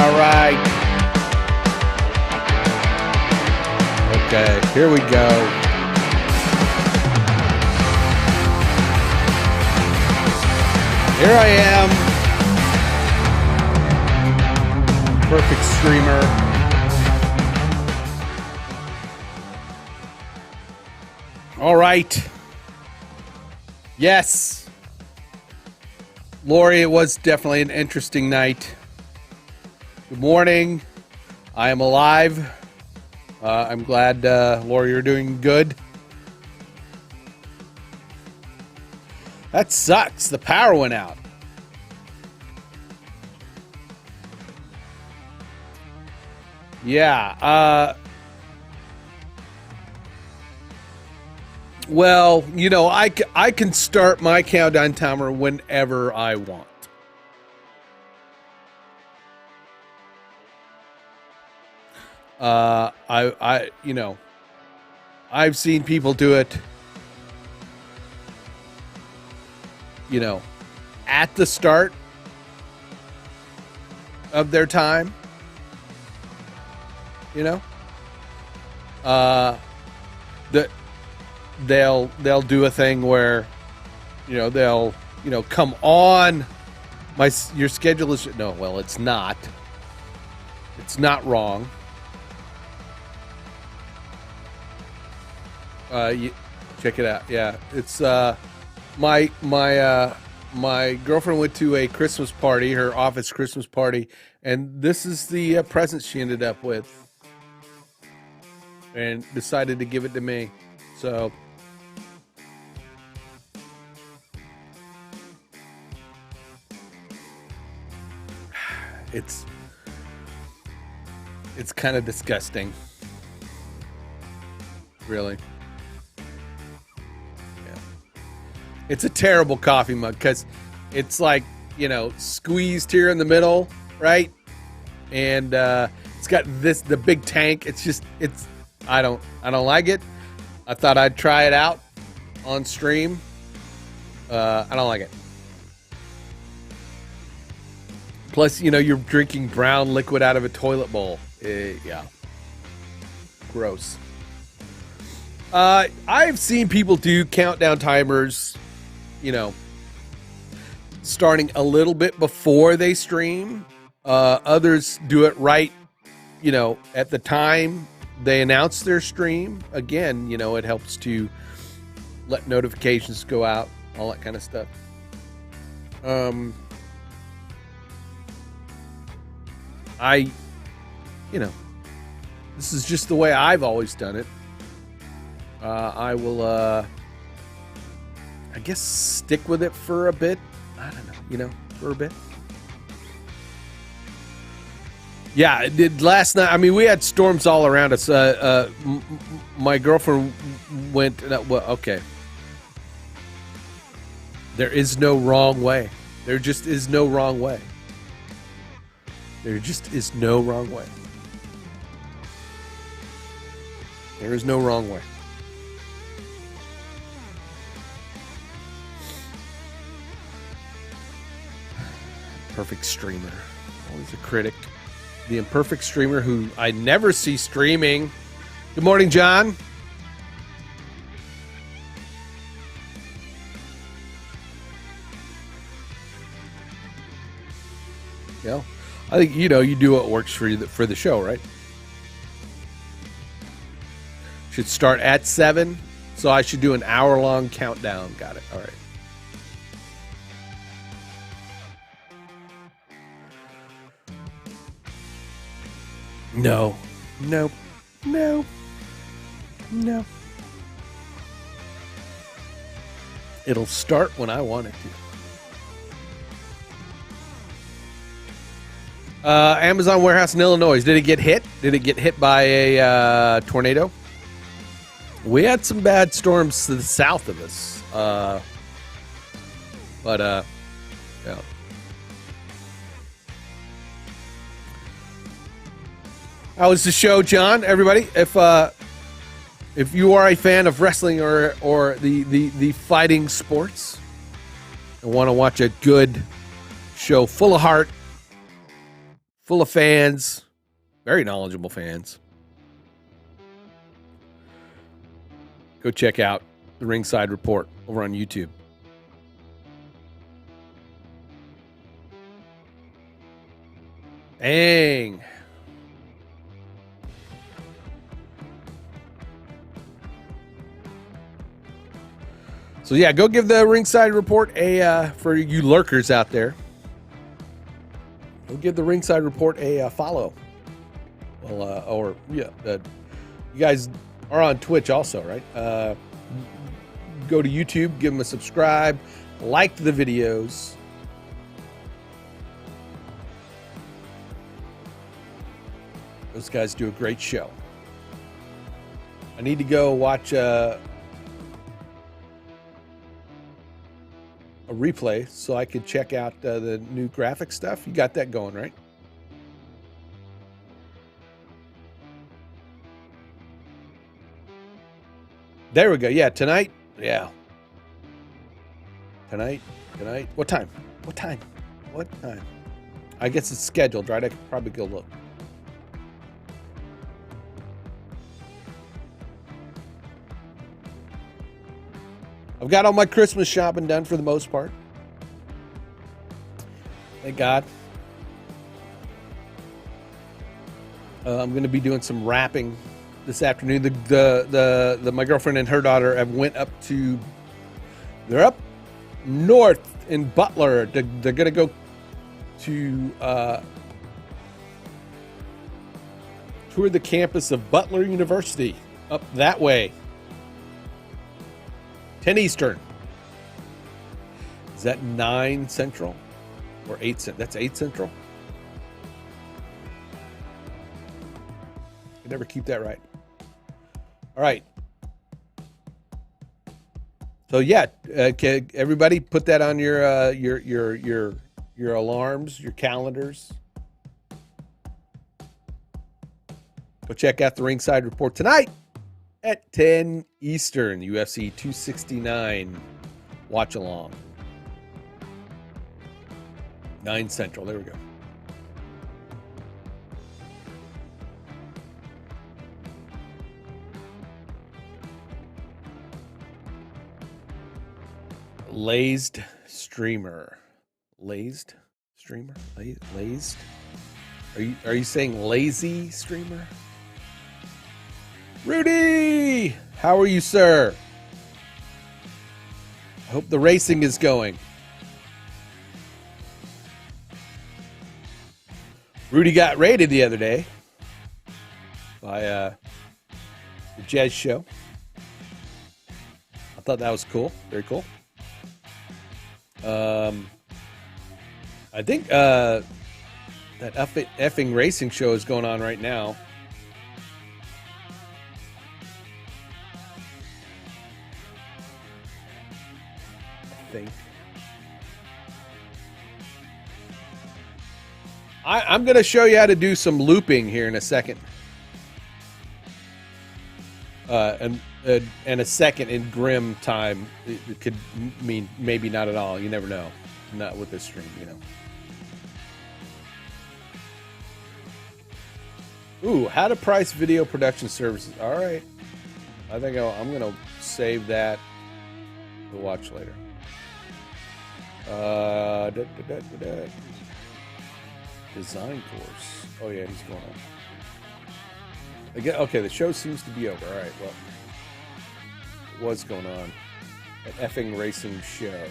All right. Okay, here we go. Here I am. Perfect streamer. All right. Yes. Lori, it was definitely an interesting night. Good morning. I am alive. I'm glad, Lori, you're doing good. That sucks. The power went out. Yeah. Well, you know, I can start my countdown timer whenever I want. You know, I've seen people do it, you know, at the start of their time, you know, they'll do a thing where, you know, they'll, you know, come on, your schedule is, no, well, it's not wrong. Check it out. Yeah, it's my girlfriend went to a Christmas party, her office Christmas party, and this is the present she ended up with, and decided to give it to me. So it's kind of disgusting, really. It's a terrible coffee mug because it's like, you know, squeezed here in the middle, right? And it's got the big tank. I don't like it. I thought I'd try it out on stream. I don't like it. Plus, you know, you're drinking brown liquid out of a toilet bowl. Yeah. Gross. I've seen people do countdown timers, you know, starting a little bit before they stream. Others do it right, you know, at the time they announce their stream. Again, you know, it helps to let notifications go out, all that kind of stuff. You know, this is just the way I've always done it. I will, I guess, stick with it for a bit. I don't know, you know, for a bit. Yeah, it did last night. I mean, we had storms all around us. My girlfriend went, well, okay. There is no wrong way. There just is no wrong way. There just is no wrong way. There is no wrong way. Perfect streamer. Always a critic. The imperfect streamer who I never see streaming. Good morning, John. Yeah. I think, you know, you do what works for you for the show, right? Should start at 7, so I should do an hour-long countdown. Got it. All right. No. Nope. No. No. It'll start when I want it to. Amazon warehouse in Illinois. Did it get hit? Did it get hit by a tornado? We had some bad storms to the south of us. Yeah. How was the show, John? Everybody, if you are a fan of wrestling or the fighting sports and want to watch a good show full of heart, full of fans, very knowledgeable fans. Go check out the Ringside Report over on YouTube. Dang. So yeah, go give the Ringside Report a for you lurkers out there. Go give the Ringside Report a follow. Well, you guys are on Twitch also, right? Go to YouTube, give them a subscribe, like the videos. Those guys do a great show. I need to go watch a replay so I could check out the new graphic stuff. You got that going, right? There we go. Yeah, tonight. Yeah. Tonight. What time? I guess it's scheduled, right? I could probably go look. I've got all my Christmas shopping done for the most part. Thank God. I'm going to be doing some wrapping this afternoon. My girlfriend and her daughter have went up to. They're up north in Butler. They're going to go to tour the campus of Butler University up that way. 10 Eastern. Is that 9 Central? Or 8 Central? That's 8 Central? I never keep that right. All right. So yeah, everybody put that on your alarms, your calendars. Go check out the Ringside Report tonight at 10 Eastern, UFC 269 watch along. 9 Central. There we go. Lazed streamer. Lazed streamer? Lazed? Are you saying lazy streamer? Rudy! How are you, sir? I hope the racing is going. Rudy got rated the other day by the Jazz Show. I thought that was cool. Very cool. I think that effing racing show is going on right now. I think. I'm going to show you how to do some looping here in a second. And a second in Grim time, it could mean maybe not at all. You never know. Not with this stream, you know. Ooh, how to price video production services. All right. I think I'm going to save that to watch later. Design course. Oh, yeah, he's going on. Again, okay, the show seems to be over. All right, well, what's going on? An effing racing show.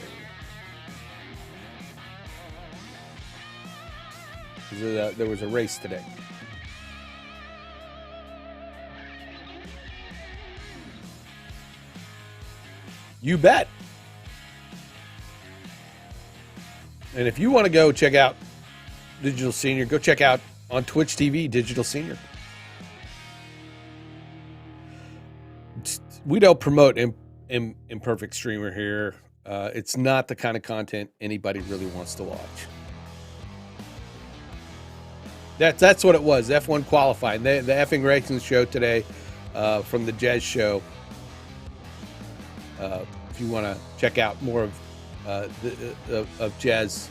There was a race today. You bet. And if you want to go check out Digital Senior, go check out on Twitch TV, Digital Senior. We don't promote imperfect streamer here. It's not the kind of content anybody really wants to watch. That's what it was. F1 qualifying. The effing racing show today from the Jazz Show. If you want to check out more of Jazz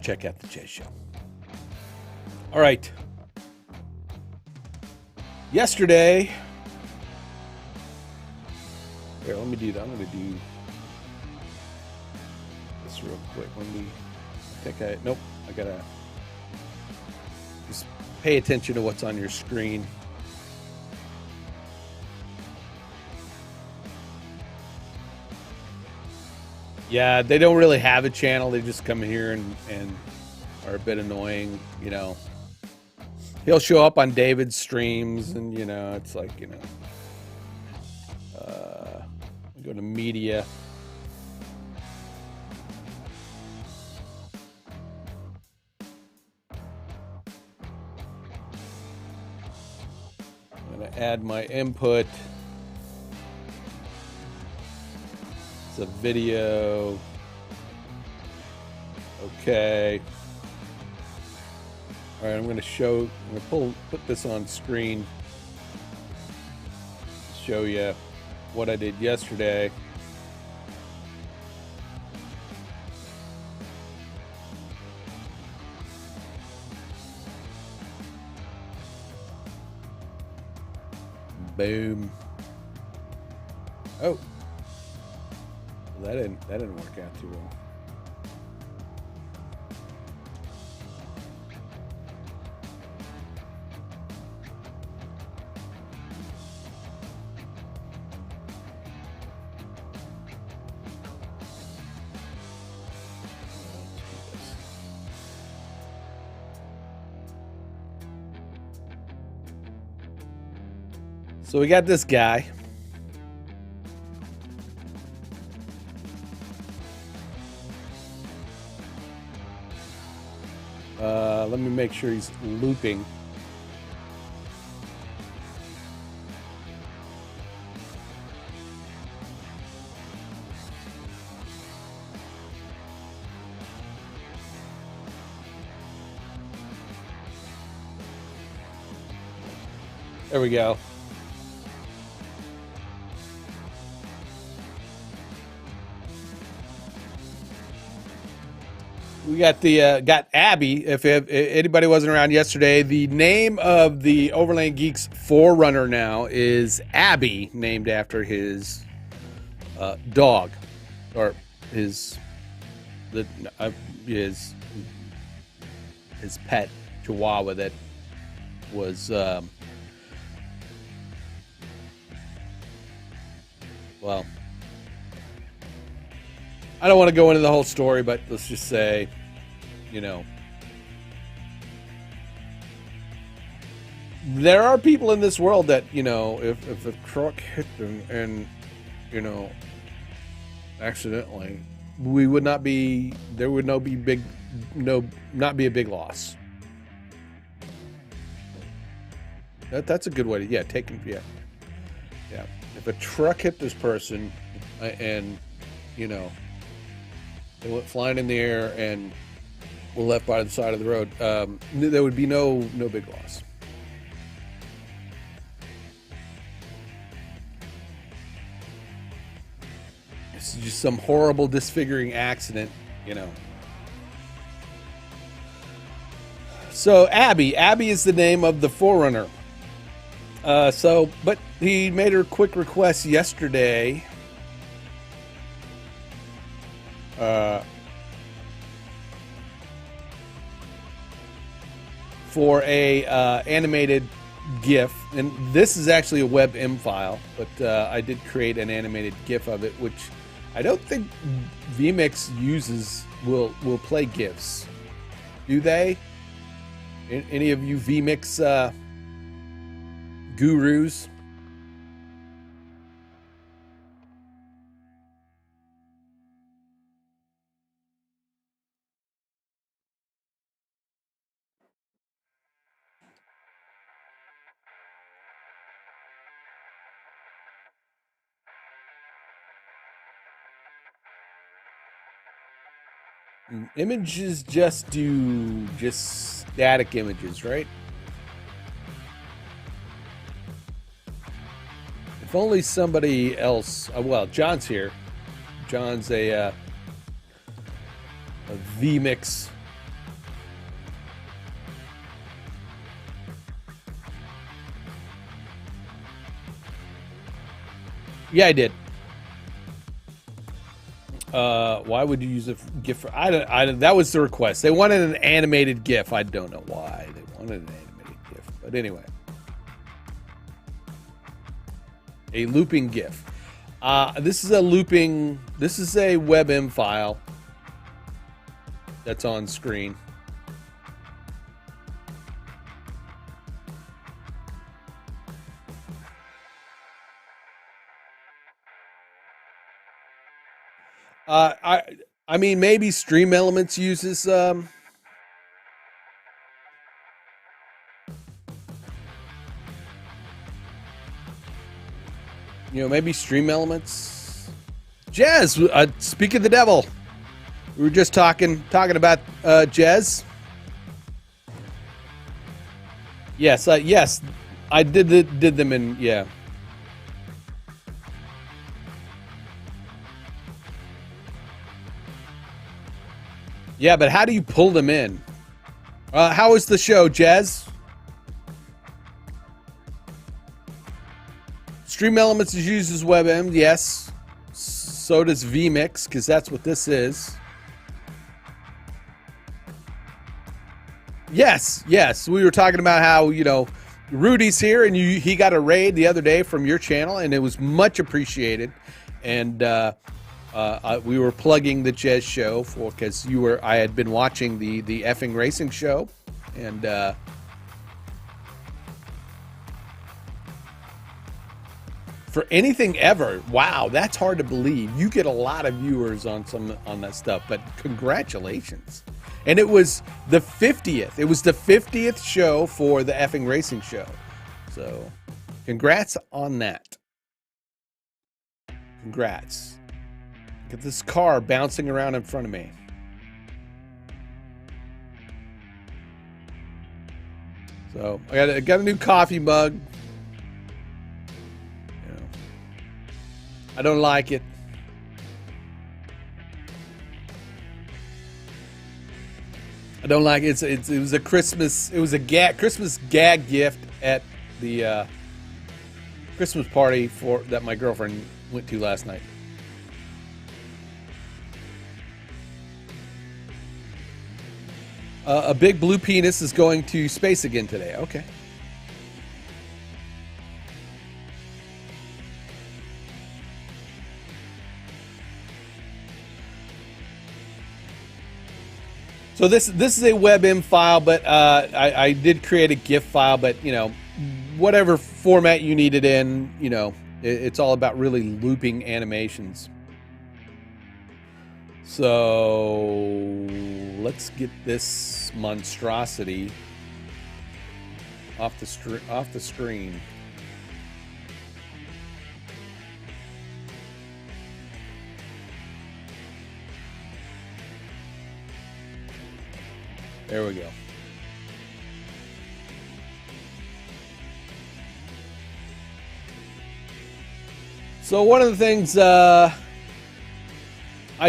check out the Jay Show. All right. Yesterday, here, let me do that. I'm going to do this real quick. Nope, I got to just pay attention to what's on your screen. Yeah, they don't really have a channel. They just come in here and are a bit annoying, you know. He'll show up on David's streams, and, you know, it's like, you know, go to media. I'm going to add my input. It's a video. Okay. All right, I'm going to put this on screen. Show you what I did yesterday. Boom. Oh. That didn't work out too well. So we got this guy. Let me make sure he's looping. There we go. We got Abby. If anybody wasn't around yesterday, the name of the Overland Geeks Forerunner now is Abby, named after his dog, or his pet Chihuahua that was well, I don't want to go into the whole story, but let's just say, you know, there are people in this world that, you know, if a truck hit them and, you know, accidentally, there would not be a big loss. That's a good way to, yeah. If a truck hit this person and, you know, they went flying in the air and were left by the side of the road, there would be no big loss. It's just some horrible, disfiguring accident, you know. So Abby is the name of the Forerunner. But he made her quick request yesterday. For a animated GIF, and this is actually a WebM file, but I did create an animated GIF of it, which I don't think vMix will play GIFs. Do they? Any of you vMix gurus? Images just static images, right? If only somebody else. Well, John's here. John's a vMix Yeah, I did. Why would you use a GIF? That was the request. They wanted an animated GIF. I don't know why they wanted an animated GIF, but anyway, a looping GIF. This is a looping. This is a WebM file that's on screen. I mean, maybe Stream Elements uses maybe Stream Elements. Jez, speak of the devil. We were just talking about Jez. Yes, yes, I did them in, yeah. Yeah, but how do you pull them in? How was the show, Jez? Stream Elements uses WebM, yes. So does vMix, because that's what this is. Yes. We were talking about how, Rudy's here, and he got a raid the other day from your channel, and it was much appreciated. And we were plugging the Jez show because I had been watching the effing racing show, and for anything ever, wow, that's hard to believe. You get a lot of viewers on that stuff, but congratulations. And it was the 50th. It was the 50th show for the effing racing show. So, congrats on that. Congrats. Look at this car bouncing around in front of me. So, I got a new coffee mug. I don't like it. I don't like it. It was a Christmas gag gift at the Christmas party that my girlfriend went to last night. A big blue penis is going to space again today. Okay. So this is a WebM file, but I did create a GIF file, but whatever format you need it in, it's all about really looping animations. So let's get this monstrosity off the screen. There we go. So one of the things I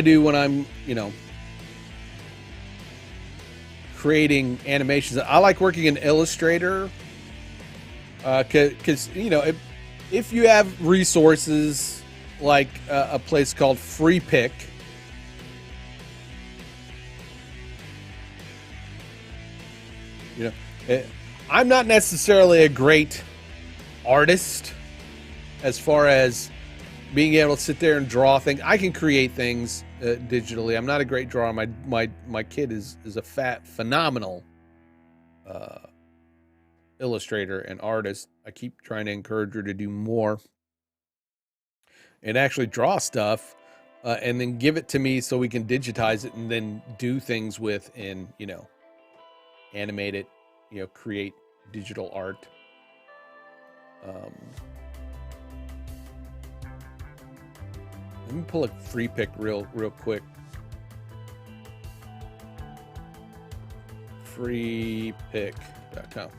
do when I'm, creating animations, I like working in Illustrator because, if you have resources like a place called Free Pick, I'm not necessarily a great artist as far as being able to sit there and draw things. I can create things digitally. I'm not a great drawer. My kid is a phenomenal illustrator and artist. I keep trying to encourage her to do more and actually draw stuff and then give it to me so we can digitize it and then do things with and animate it, create digital art. Let me pull a Free Pick real quick. freepick.com.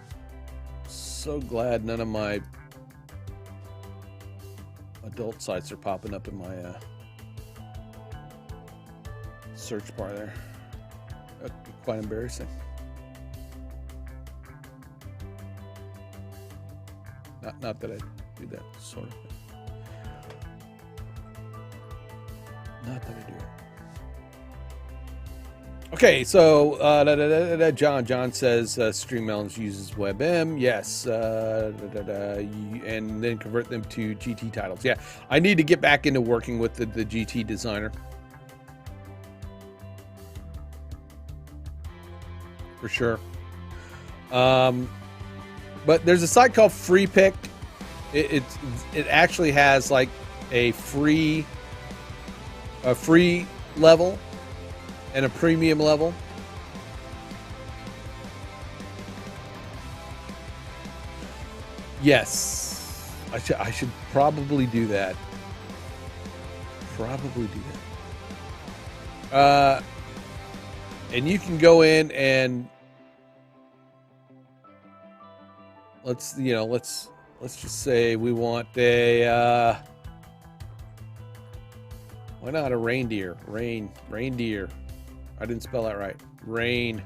So glad none of my adult sites are popping up in my search bar there. That'd be quite embarrassing. Not that I do that sort of thing. Not that I do. Okay, so John says StreamElements uses WebM. Yes, and then convert them to GT titles. Yeah, I need to get back into working with the GT designer. For sure. But there's a site called FreePick. It actually has like a free level and a premium level. Yes, I should probably do that. And you can go in and let's just say we want a why not a reindeer? Reindeer. I didn't spell that right. Reindeer.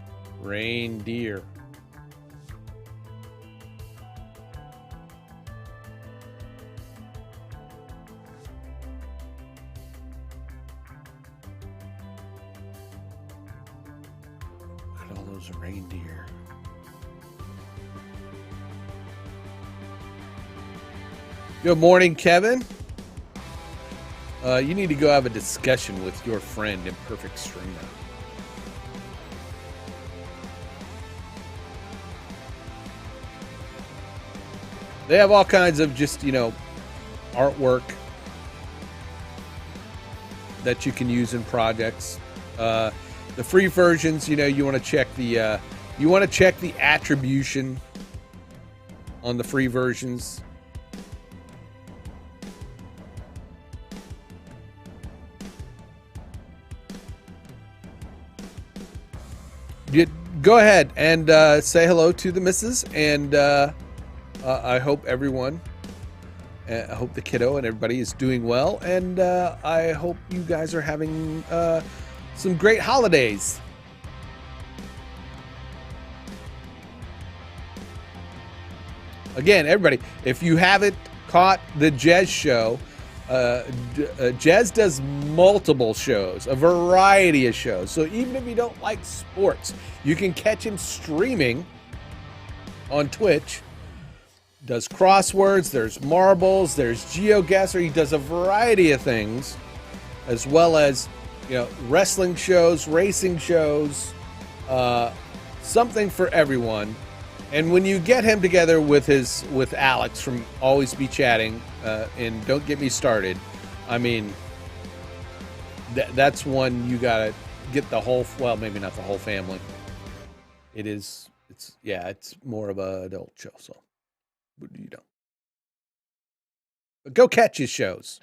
Look at all those reindeer. Good morning, Kevin. You need to go have a discussion with your friend Imperfect Streamer. They have all kinds of just, artwork that you can use in projects. The free versions, you want to check the attribution on the free versions. Go ahead and say hello to the missus, and I hope everyone, I hope the kiddo and everybody is doing well, and I hope you guys are having some great holidays. Again, everybody, if you haven't caught the Jez show, Jez does multiple shows, a variety of shows. So even if you don't like sports, you can catch him streaming on Twitch. Does crosswords, there's marbles, there's GeoGuessr. He does a variety of things, as well as wrestling shows, racing shows, something for everyone. And when you get him together with Alex from Always Be Chatting, and Don't Get Me Started, I mean, that's one you gotta get the whole, well, maybe not the whole family. It's more of an adult show, so but go catch his shows.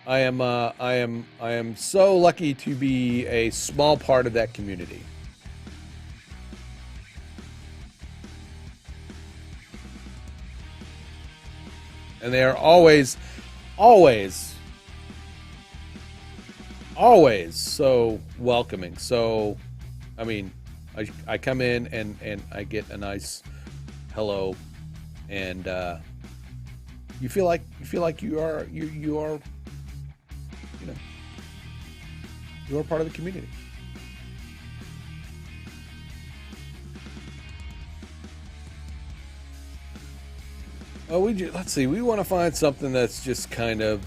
I am so lucky to be a small part of that community. And they are always so welcoming. So, I mean, I come in and I get a nice hello, and you feel like you are part of the community. Let's see. We want to find something that's just kind of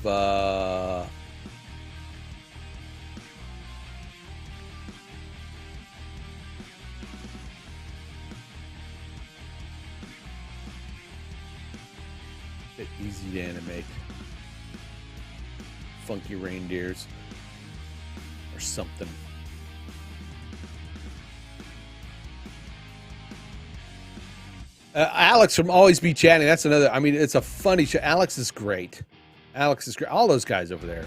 bit easy to animate. Funky reindeers or something. Alex from Always Be Chatting. That's another. I mean, it's a funny show. Alex is great. All those guys over there.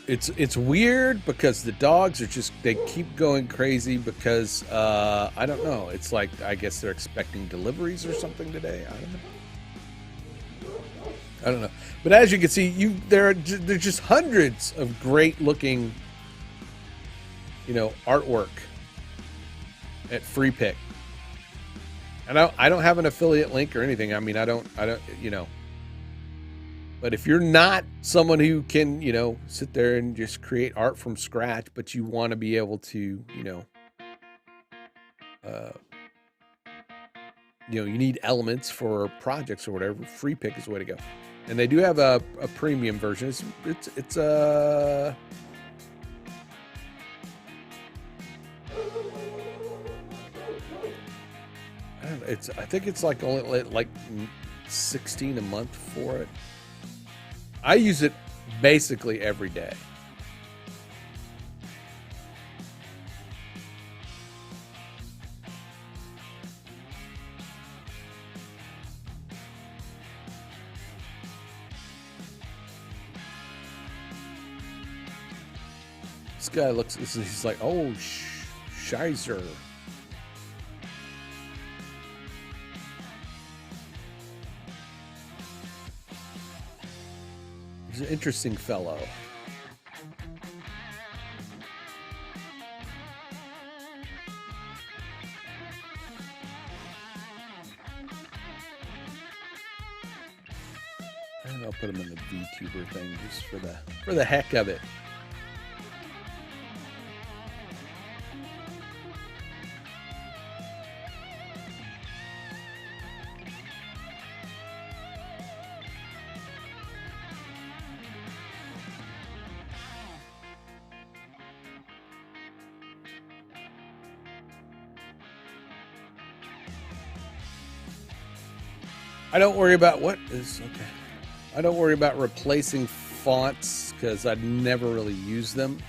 It's weird because the dogs are they keep going crazy because I don't know. It's like, I guess they're expecting deliveries or something today. I don't know. I don't know. But as you can see, there's just hundreds of great looking, artwork at Free Pick. And I don't have an affiliate link or anything. I mean, I don't. But if you're not someone who can, sit there and just create art from scratch, but you want to be able to, you need elements for projects or whatever, Free Pick is the way to go. And they do have a premium version. It's I don't know, I think it's like only like $16 a month for it. I use it basically every day. This guy looks, he's like, oh, shizer. He's an interesting fellow. And I'll put him in the VTuber thing just for the heck of it. I don't worry about I don't worry about replacing fonts because I never really use them.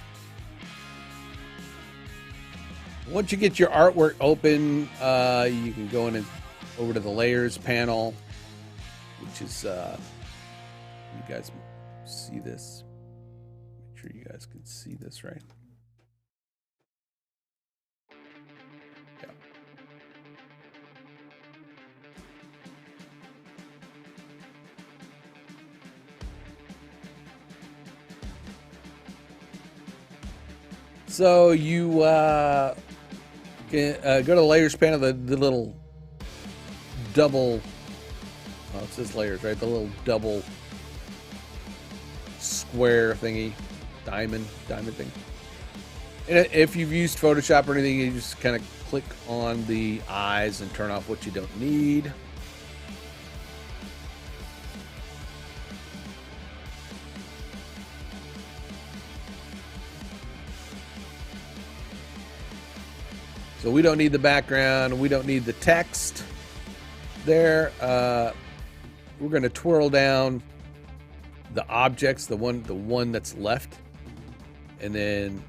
Once you get your artwork open, you can go in and over to the layers panel, which is you guys see this. Make sure you guys can see this, right? Yeah. So you can go to the layers panel, the little double, oh, it says layers, right? The little double square thingy, diamond thing. And if you've used Photoshop or anything, you just kind of click on the eyes and turn off what you don't need. So we don't need the background. We don't need the text there. We're going to twirl down the objects, the one that's left, and then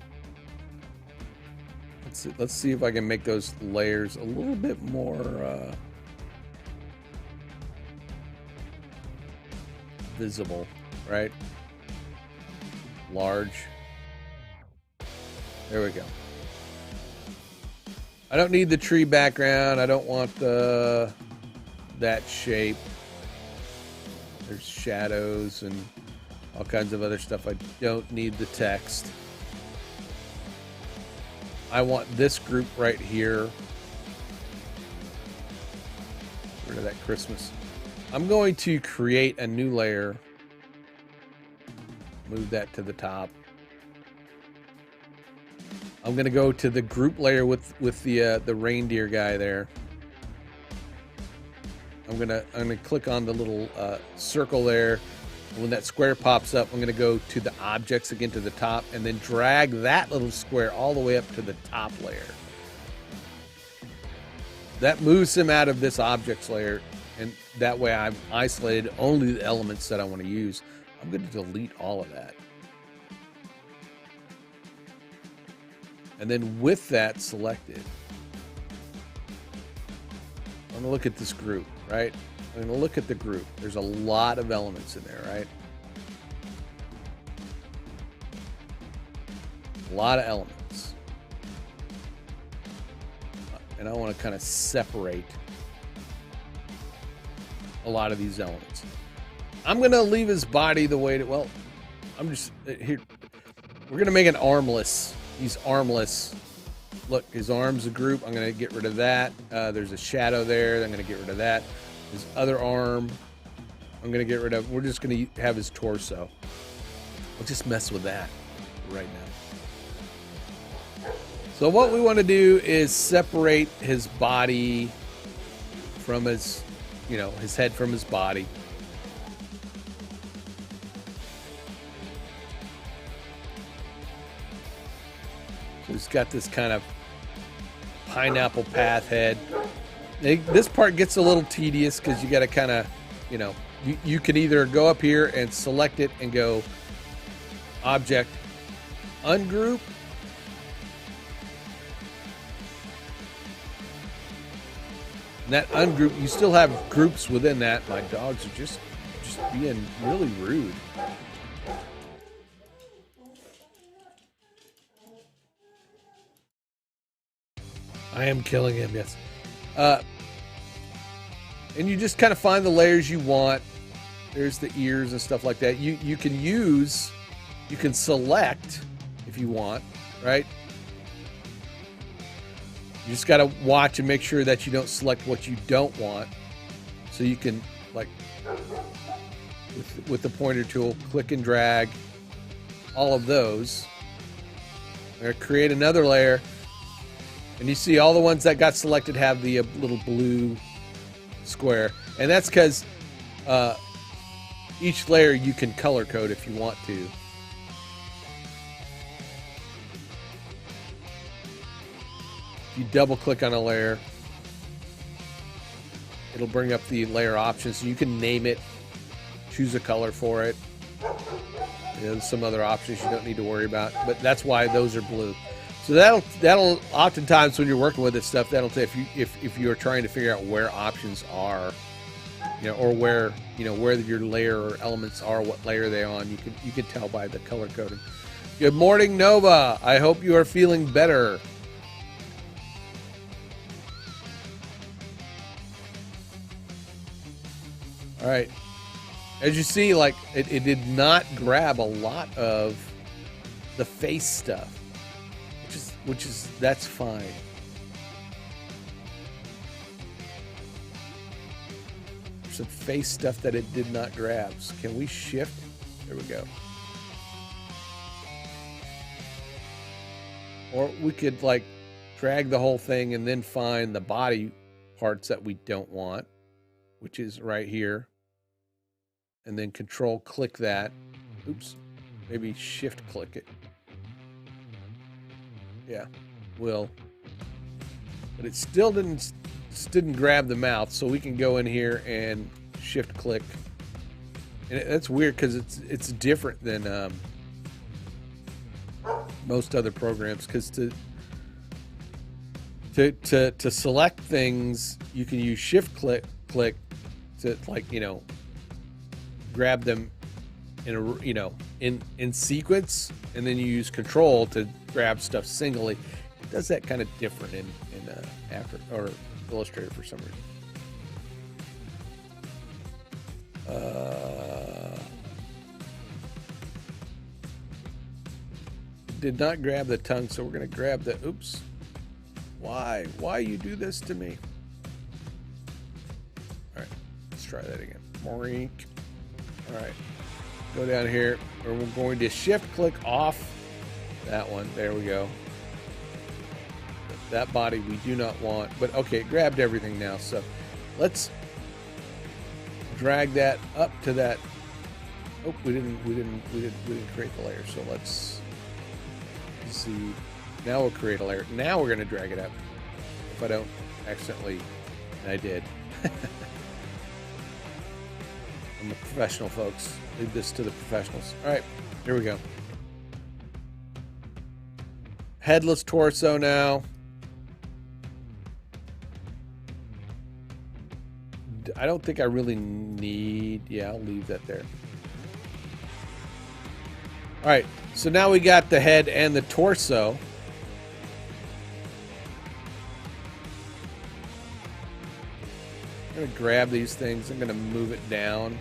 let's see if I can make those layers a little bit more visible, right? Large. There we go. I don't need the tree background. I don't want that shape. There's shadows and all kinds of other stuff. I don't need the text. I want this group right here. Get rid of that Christmas. I'm going to create a new layer. Move that to the top. I'm going to go to the group layer with the reindeer guy there. I'm gonna click on the little circle there. And when that square pops up, I'm going to go to the objects again to the top and then drag that little square all the way up to the top layer. That moves him out of this objects layer, and that way I've isolated only the elements that I want to use. I'm going to delete all of that. And then with that selected, I'm going to look at this group, right? I'm going to look at the group. There's a lot of elements in there, right? A lot of elements. And I want to kind of separate a lot of these elements. I'm gonna leave his body the way it. Well, I'm just here. We're gonna make an armless. He's armless. Look, his arm's a group. I'm gonna get rid of that. There's a shadow there. I'm gonna get rid of that. His other arm, I'm gonna get rid of. We're just gonna have his torso. We'll just mess with that right now. So what we want to do is separate his body from his, you know, his head from his body. So he's got this kind of pineapple path head. This part gets a little tedious because you got to kind of, you know, you can either go up here and select it and go object ungroup, and that ungroup, you still have groups within that. My dogs are just being really rude. I am killing him, yes. And you just kind of find the layers you want. There's the ears and stuff like that. You can select if you want, right? You just got to watch and make sure that you don't select what you don't want. So you can, like, with the pointer tool, click and drag all of those. I'm going to create another layer. And you see all the ones that got selected have the little blue square. And that's because each layer you can color code if you want to. If you double click on a layer, it'll bring up the layer options. So you can name it, choose a color for it. There's some other options you don't need to worry about, but that's why those are blue. So that'll oftentimes when you're working with this stuff, that'll tell if you're trying to figure out where options are, you know, or where, you know, where your layer or elements are, what layer they're on. You can tell by the color coding. Good morning, Nova. I hope you are feeling better. All right. As you see, like it did not grab a lot of the face stuff. Which is that's fine. There's some face stuff that it did not grab. So can we shift? There we go. Or we could like drag the whole thing and then find the body parts that we don't want, which is right here. And then control click that. Oops. Maybe shift click it. Yeah, will. But it still didn't grab the mouth, so we can go in here and shift click. And that's weird because it's different than most other programs. Because to select things, you can use shift click to, like, you know, grab them in a, you know, in sequence, and then you use control to grab stuff singly. It does that kind of different in After or Illustrator for some reason. Did not grab the tongue, so we're going to grab the. Oops. Why you do this to me? All right, let's try that again. Morink. All right. Go down here, and we're going to shift click off that one. There we go. That body we do not want, but okay, it grabbed everything now. So let's drag that up to that. Oh, we didn't create the layer. So let's see. Now we'll create a layer. Now we're going to drag it up. If I don't accidentally, and I did. I'm a professional, folks. Leave this to the professionals. All right, here we go. Headless torso now. I don't think I really need. Yeah, I'll leave that there. All right, so now we got the head and the torso. I'm going to grab these things. I'm going to move it down.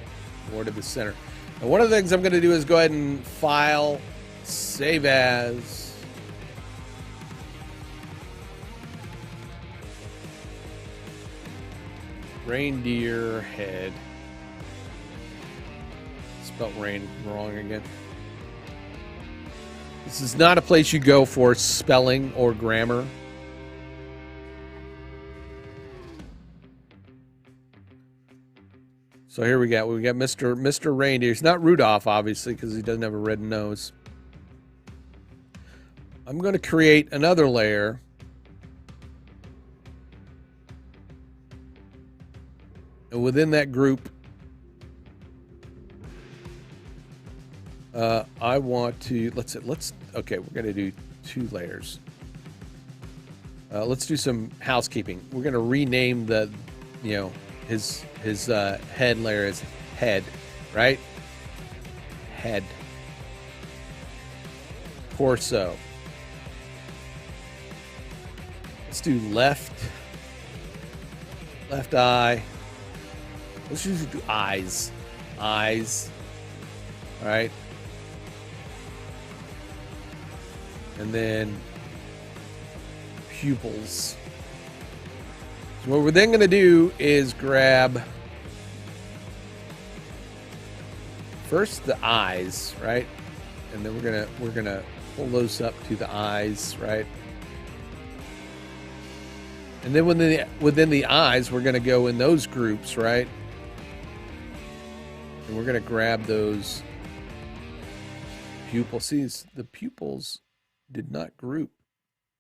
more to the center. And one of the things I'm going to do is go ahead and file, save as. Reindeer head. Spelt rain wrong again. This is not a place you go for spelling or grammar. So here we got Mr. Reindeer. It's not Rudolph, obviously, because he doesn't have a red nose. I'm going to create another layer. And within that group, I want to okay, we're going to do 2 layers. Let's do some housekeeping. We're going to rename the, his head layer as head, right? Head. Torso. Let's do left eye. Let's just do eyes. Eyes. All right. And then pupils. So what we're then going to do is grab first the eyes, right? And then we're gonna pull those up to the eyes, right? And then within the eyes, we're going to go in those groups, right? And we're going to grab those pupils. See, the pupils did not group.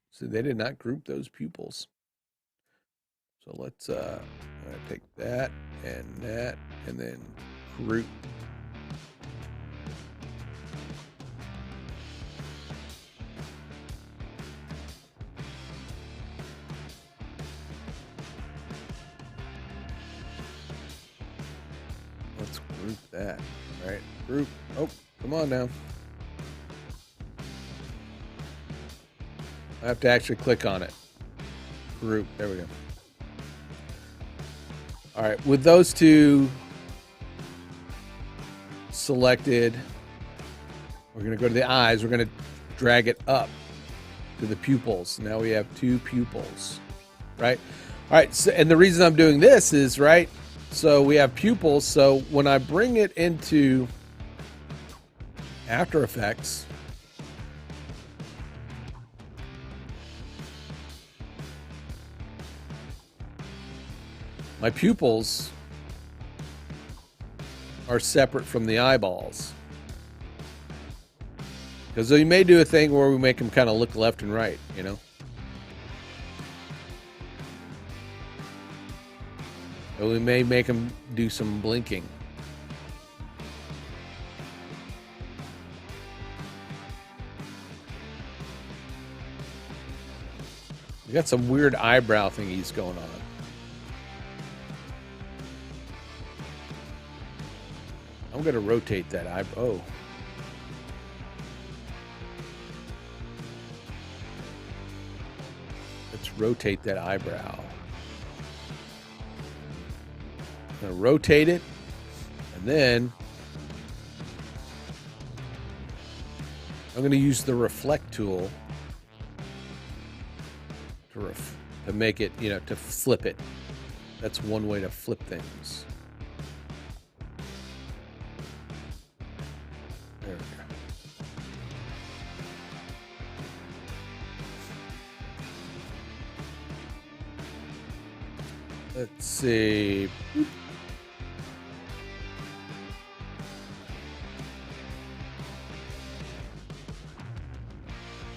So they did not group those pupils. So let's take that, and then group. Let's group that. All right, group. Oh, come on now. I have to actually click on it. Group. There we go. All right, with those 2 selected, we're going to go to the eyes. We're going to drag it up to the pupils. Now we have 2 pupils, right? All right, so, and the reason I'm doing this is, right, so we have pupils. So when I bring it into After Effects, my pupils are separate from the eyeballs. Because you may do a thing where we make them kind of look left and right, you know? Or we may make them do some blinking. We got some weird eyebrow thingies going on. I'm going to rotate that eyebrow. Oh. Let's rotate that eyebrow. I'm going to rotate it, and then I'm going to use the reflect tool to make it, you know, to flip it. That's one way to flip things. There we go. Let's see.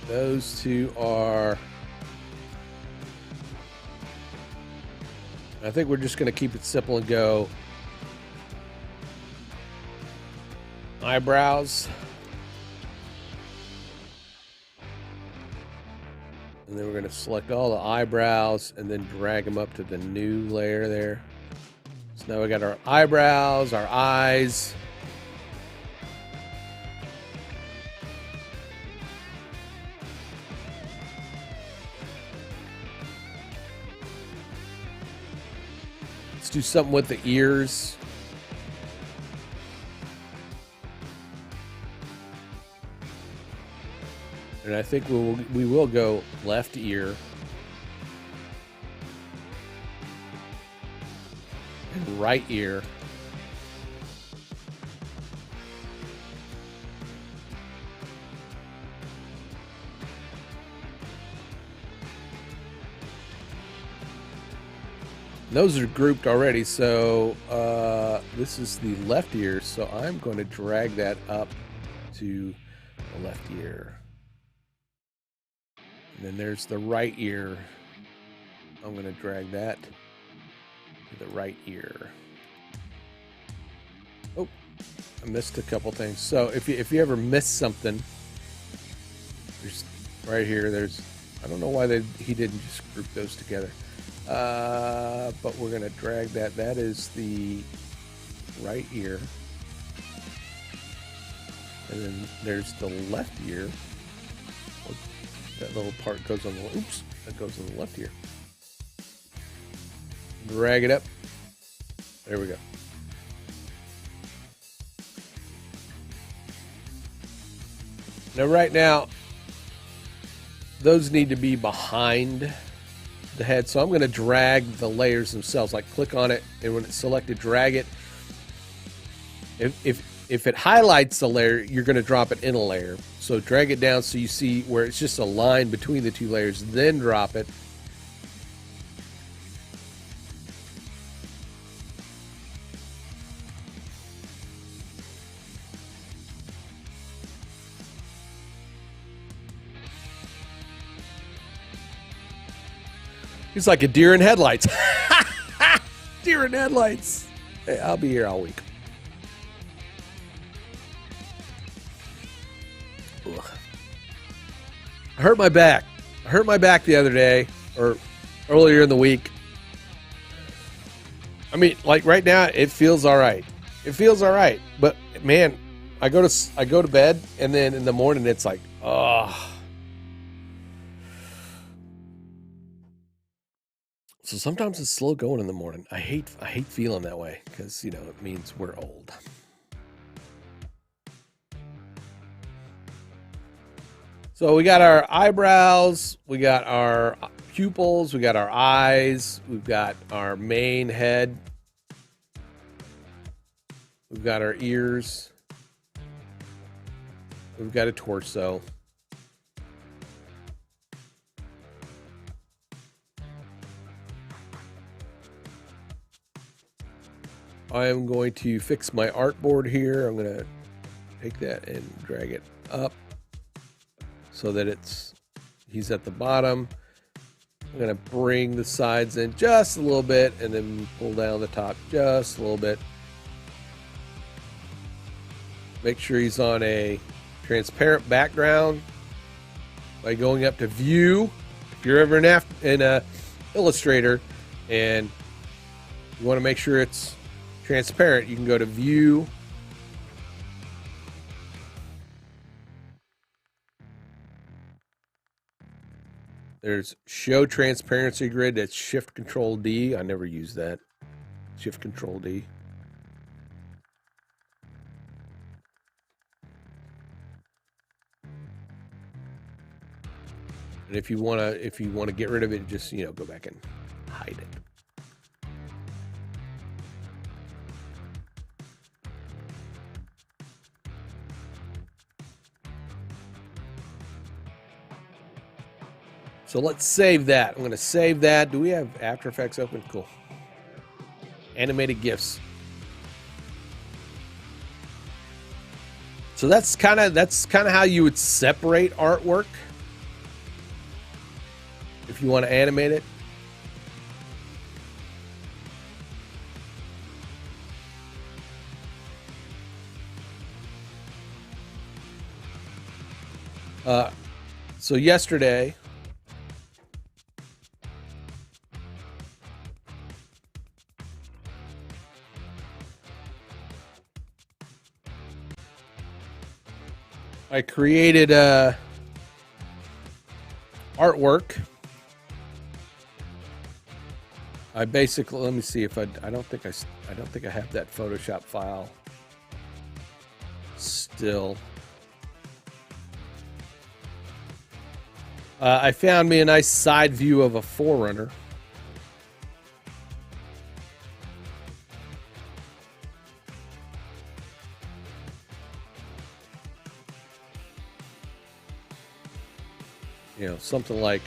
Those 2 are... I think we're just going to keep it simple and go eyebrows. And then we're going to select all the eyebrows and then drag them up to the new layer there. So now we got our eyebrows, our eyes. Let's do something with the ears. And I think we will go left ear and right ear. Those are grouped already, so this is the left ear, so I'm going to drag that up to the left ear. And then there's the right ear. I'm going to drag that to the right ear. Oh, I missed a couple things. So if you ever miss something, there's right here, there's, I don't know why he didn't just group those together. But we're going to drag that. That is the right ear. And then there's the left ear. That little part goes on the, oops, that goes on the left ear. Drag it up. There we go. Now, right now, those need to be behind the head, so I'm going to drag the layers themselves. Like, click on it, and when it's selected, drag it. If it highlights the layer, you're going to drop it in a layer. So drag it down so you see where it's just a line between the two layers, then drop it. He's like a deer in headlights. Deer in headlights. Hey, I'll be here all week. Ugh. I hurt my back. I hurt my back the other day, or earlier in the week. I mean, like right now, it feels all right. It feels all right. But man, I go to bed, and then in the morning, it's like, oh. So sometimes it's slow going in the morning. I hate feeling that way because, you know, it means we're old. So we got our eyebrows, we got our pupils, we got our eyes, we've got our main head, we've got our ears, we've got a torso. I am going to fix my artboard here. I'm going to take that and drag it up so that he's at the bottom. I'm going to bring the sides in just a little bit and then pull down the top just a little bit. Make sure he's on a transparent background by going up to View. If you're ever in a Illustrator and you want to make sure it's transparent, you can go to View, there's Show Transparency Grid. That's Shift Control D. I never use that. Shift Control D. And if you wanna get rid of it, just, you know, go back and hide it. So let's save that. I'm going to save that. Do we have After Effects open? Cool. Animated GIFs. So that's kind of how you would separate artwork if you want to animate it. So yesterday, I created artwork. I basically, let me see if I don't think I have that Photoshop file still. I found me a nice side view of a 4Runner. You know, something like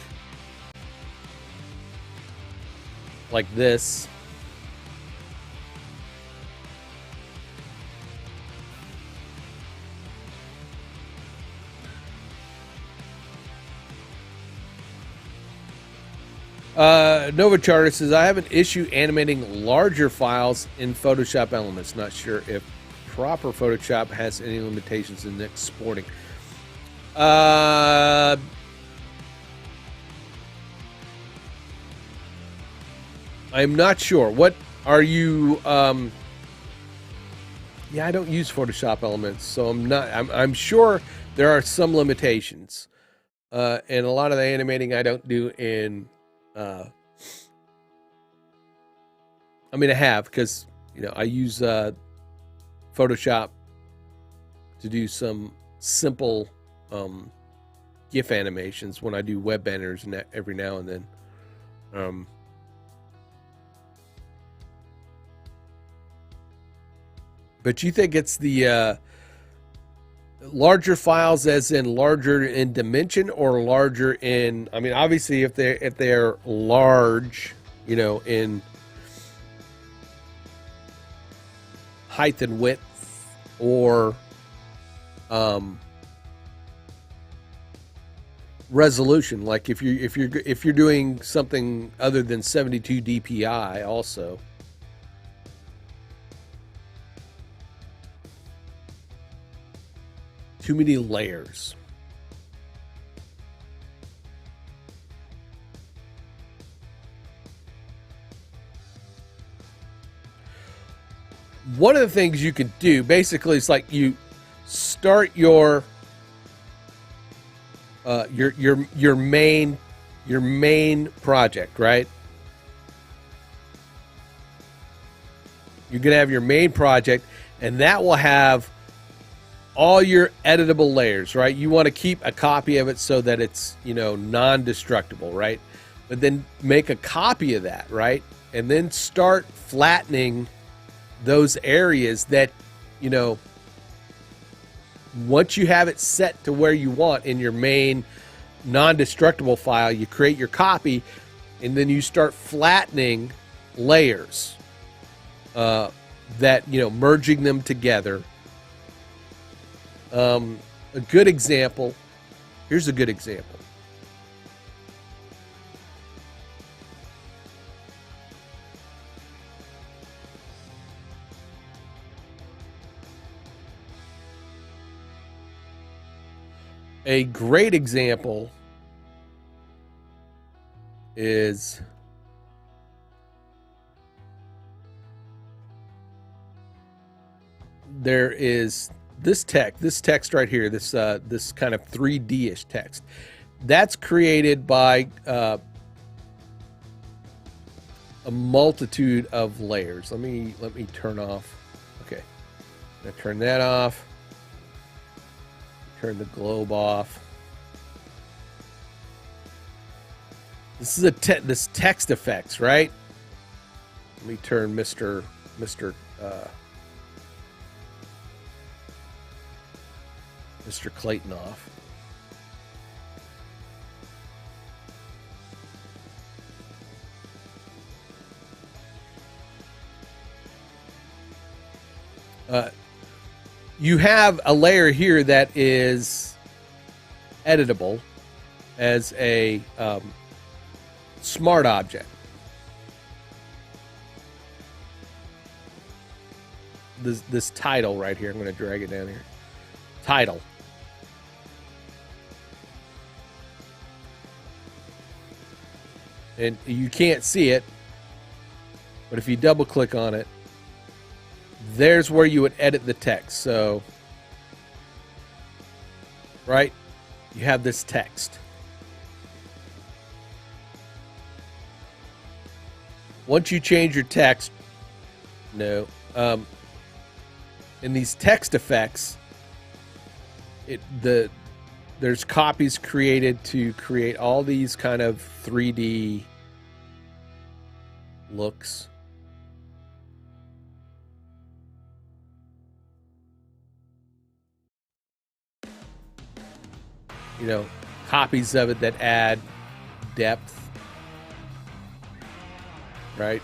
this. Nova Charter says, I have an issue animating larger files in Photoshop Elements. Not sure if proper Photoshop has any limitations in exporting. I'm not sure. What are you? Yeah, I don't use Photoshop Elements, so I'm sure there are some limitations. And a lot of the animating I don't do in. I mean, I have, because I use Photoshop to do some simple GIF animations when I do web banners every now and then. But you think it's the larger files, as in larger in dimension, or larger in? I mean, obviously, if they're large, in height and width, or resolution. Like if you're doing something other than 72 DPI, also. Too many layers. One of the things you can do, basically, is like you start your main project, right? You're gonna have your main project, and that will have all your editable layers, right? You want to keep a copy of it so that it's, non-destructible, right? But then make a copy of that, right? And then start flattening those areas that, once you have it set to where you want in your main non-destructible file, you create your copy, and then you start flattening layers that, merging them together. A good example. Here's a good example. A great example is there is this text right here, this kind of 3D-ish text. That's created by a multitude of layers. Let me turn off. Okay, I'm gonna turn that off. Turn the globe off. This is this text effects, right? Let me turn Mr. Clayton off. You have a layer here that is editable as a smart object. This title right here, I'm going to drag it down here. Title. And you can't see it, but if you double click on it, there's where you would edit the text. So, right, you have this text. Once you change your text, in these text effects, the there's copies created to create all these kind of 3D looks. You know, copies of it that add depth, right?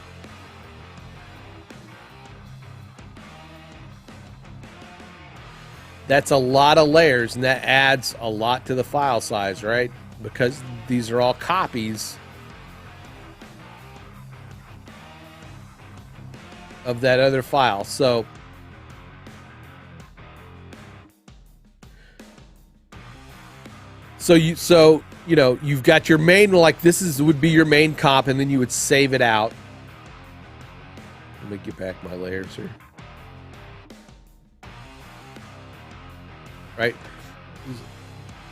That's a lot of layers, and that adds a lot to the file size, right? Because these are all copies of that other file. So you know, you've got your main, like this would be your main comp, and then you would save it out. Let me get back my layers here. Right?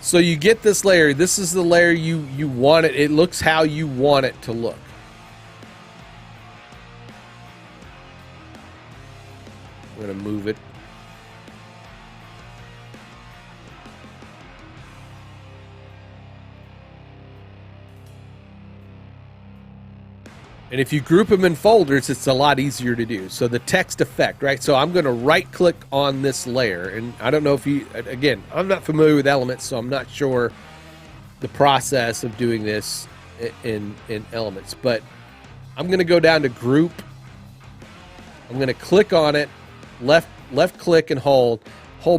So you get this layer. This is the layer you want it. It looks how you want it to look. I'm going to move it. And if you group them in folders, it's a lot easier to do. So the text effect, right? So I'm going to right click on this layer. And I don't know if you, again, I'm not familiar with Elements, so I'm not sure the process of doing this in Elements. But I'm going to go down to group. I'm going to click on it, left click and hold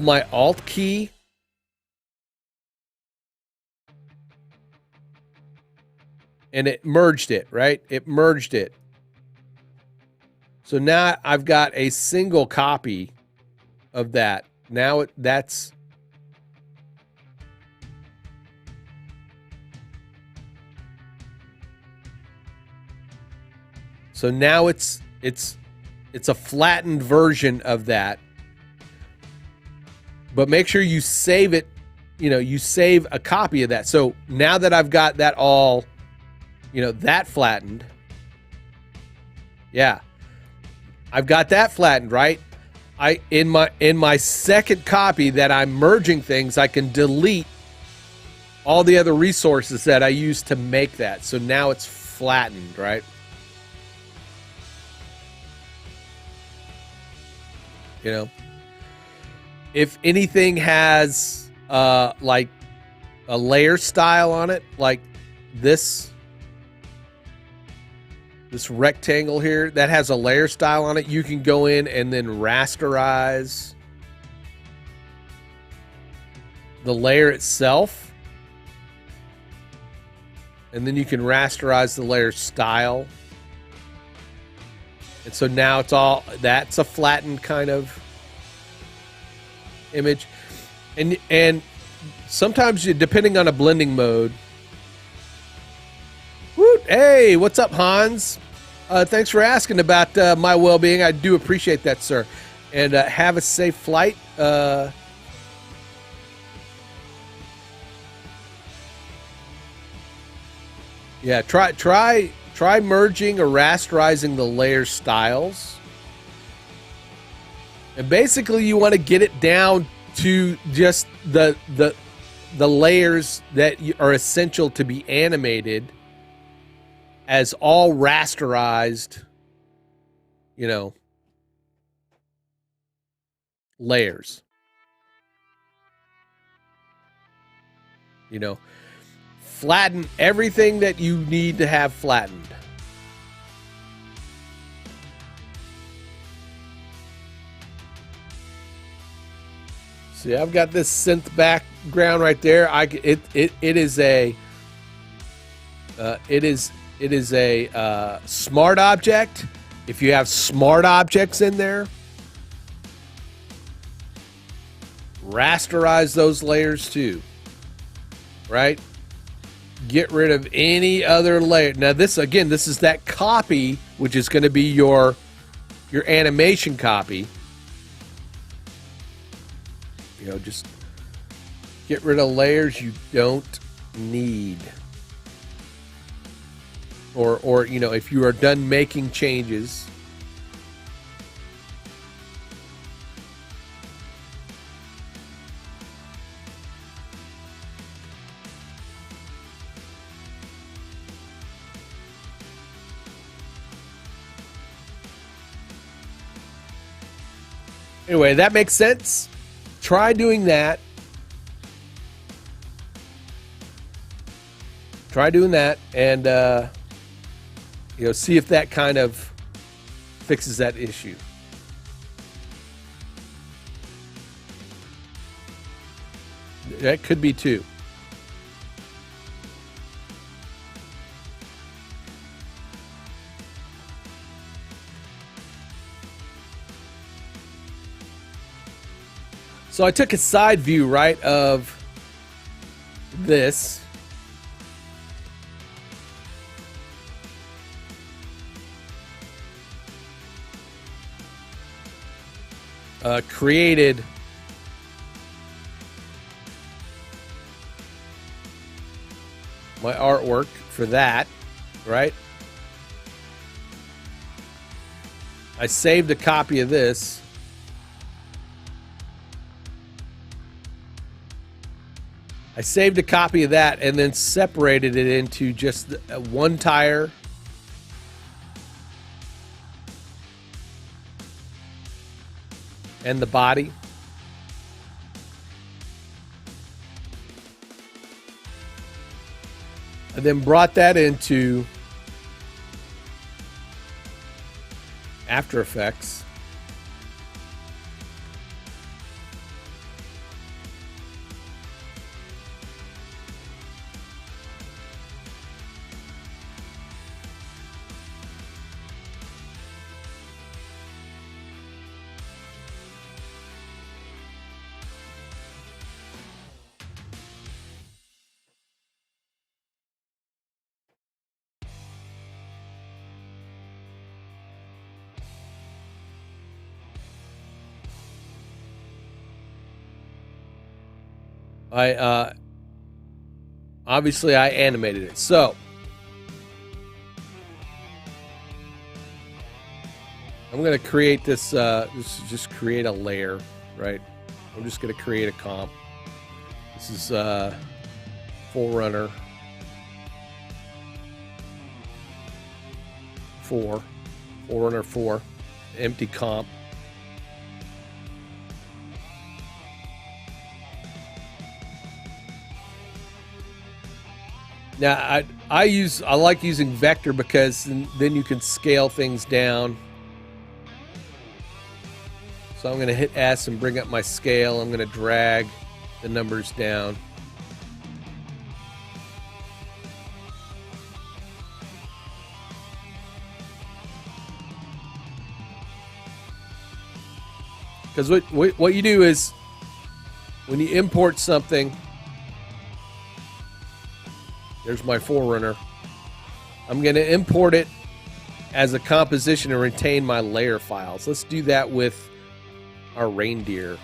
my Alt key. And it merged it, right? It merged it. So now I've got a single copy of that. Now that's so now it's a flattened version of that. But make sure you save it, you know, you save a copy of that. So now that I've got that all, you know, that flattened. Yeah. I've got that flattened, right? In my second copy that I'm merging things, I can delete all the other resources that I used to make that. So now it's flattened, right? You know, if anything has like a layer style on it, like this rectangle here that has a layer style on it, you can go in and then rasterize the layer itself, and then you can rasterize the layer style. And so now that's a flattened kind of image. And sometimes, depending on a blending mode. Woot! Hey, what's up, Hans? Thanks for asking about my well-being. I do appreciate that, sir. And have a safe flight. Yeah, try merging or rasterizing the layer styles. And basically, you want to get it down to just the layers that are essential to be animated as all rasterized, you know, layers. You know, flatten everything that you need to have flattened. See, I've got this synth background right there. It is a smart object. If you have smart objects in there, rasterize those layers too, right? Get rid of any other layer. Now this is that copy, which is going to be your animation copy. You know, just get rid of layers you don't need. Or you know, if you are done making changes, Anyway, that makes sense. Try doing that. Try doing that, and see if that kind of fixes that issue. That could be too. So I took a side view, right, of this. Created my artwork for that, right? I saved a copy of this. I saved a copy of that and then separated it into just one tire. And the body. And then brought that into After Effects. Obviously I animated it. So I'm going to create this, just create a layer, right? I'm just going to create a comp. This is Forerunner 4, Forerunner 4, empty comp. Now I like using vector because then you can scale things down. So I'm going to hit S and bring up my scale. I'm going to drag the numbers down. Because what you do is when you import something, there's my Forerunner. I'm going to import it as a composition and retain my layer files. Let's do that with our reindeer.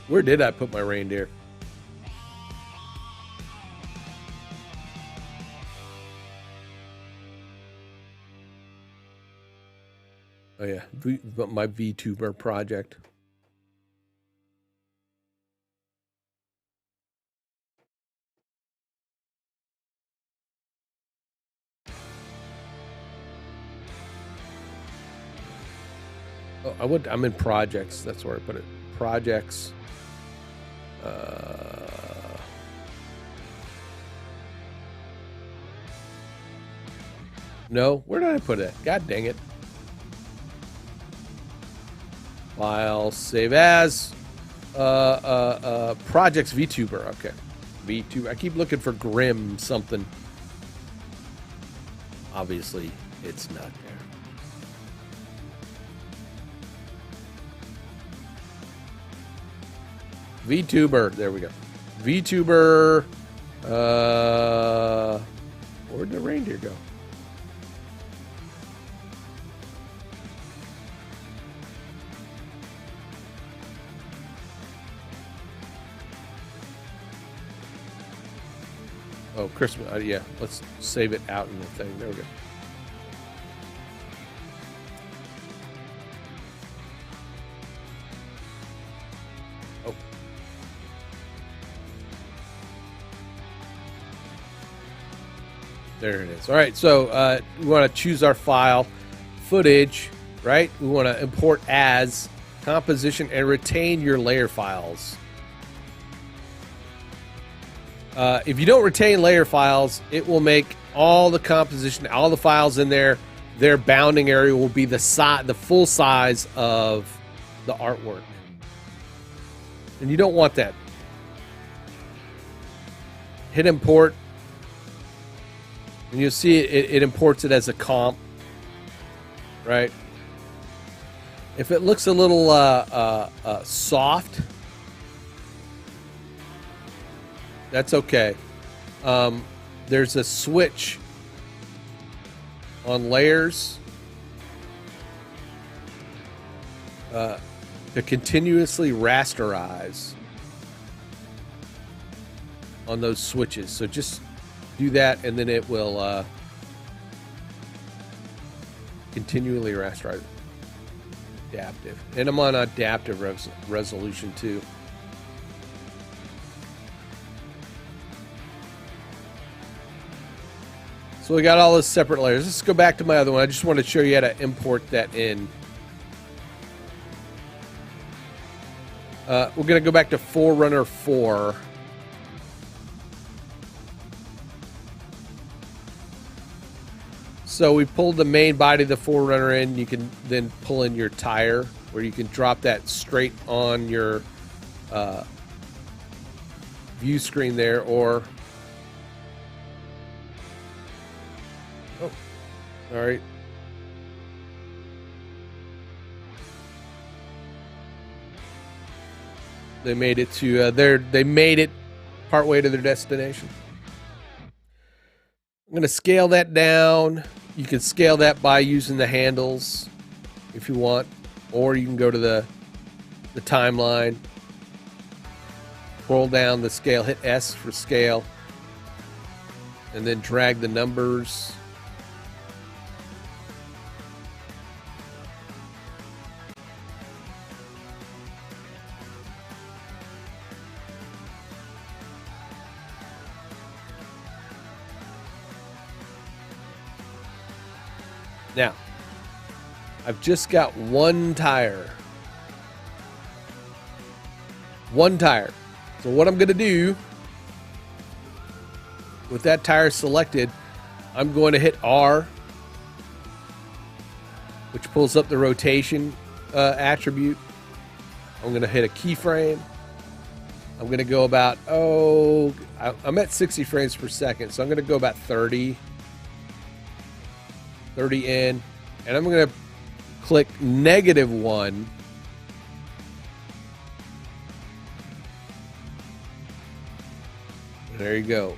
Where did I put my reindeer? Oh yeah, my VTuber project. Oh, I'm in projects. That's where I put it. Projects. No, where did I put it? God dang it. File, save as, projects VTuber. Okay, VTuber. I keep looking for Grim something. Obviously, it's not there. VTuber. There we go. VTuber. Where'd the reindeer go? Oh, Christmas. Yeah, let's save it out in the thing. There we go. Oh. There it is. All right, so we want to choose our file, footage, right? We want to import as, composition, and retain your layer files. If you don't retain layer files, it will make all the composition, all the files in there, their bounding area will be the full size of the artwork. And you don't want that. Hit import, and you'll see it imports it as a comp, right? If it looks a little soft, that's okay. There's a switch on layers to continuously rasterize on those switches. So just do that, and then it will continually rasterize. Adaptive. And I'm on adaptive resolution too. So we got all those separate layers. Let's go back to my other one. I just want to show you how to import that in. We're going to go back to Forerunner 4. So we pulled the main body of the Forerunner in. You can then pull in your tire, where you can drop that straight on your view screen there, or... Oh, all right. They made it to they made it partway to their destination. I'm going to scale that down. You can scale that by using the handles if you want, or you can go to the timeline, scroll down the scale, hit S for scale, and then drag the numbers. Now, I've just got one tire. One tire. So what I'm going to do, with that tire selected, I'm going to hit R, which pulls up the rotation attribute. I'm going to hit a keyframe. I'm going to go about, I'm at 60 frames per second, so I'm going to go about 30 in, and I'm going to click -1. There you go.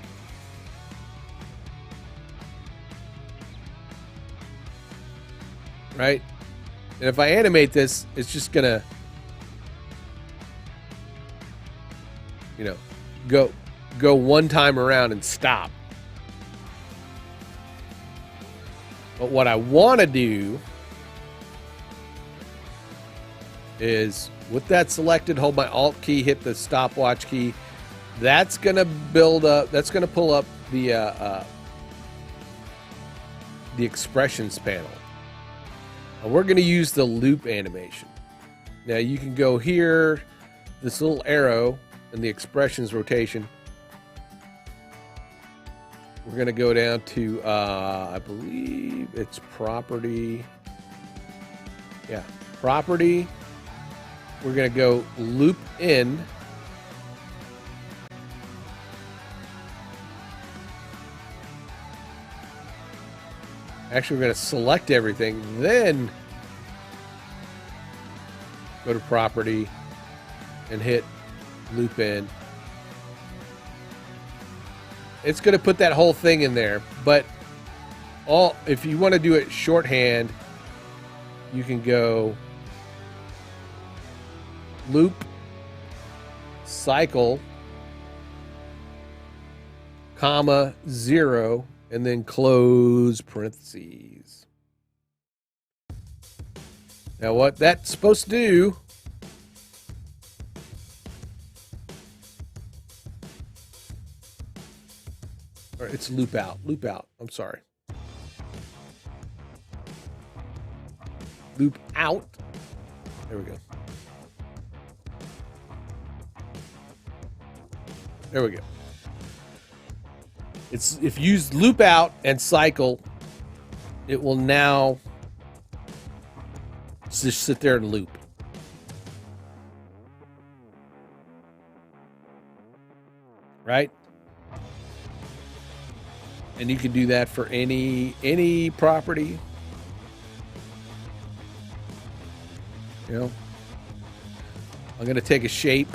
Right? And if I animate this, it's just going to, go one time around and stop. But what I want to do is, with that selected, hold my Alt key, hit the stopwatch key. That's going to build up, that's going to pull up the expressions panel. And we're going to use the loop animation. Now you can go here, this little arrow, and the expressions rotation. We're going to go down to, I believe it's property. Yeah, property. We're going to go loop in. Actually, we're going to select everything, then go to property and hit loop in. It's going to put that whole thing in there, but if you want to do it shorthand, you can go loop, cycle, comma, 0, and then close parentheses. Now what that's supposed to do Or it's loop out. Loop out. I'm sorry. Loop out. There we go. There we go. It's if you use loop out and cycle, it will now just sit there and loop. Right? And you can do that for any property. You know, I'm going to take a shape.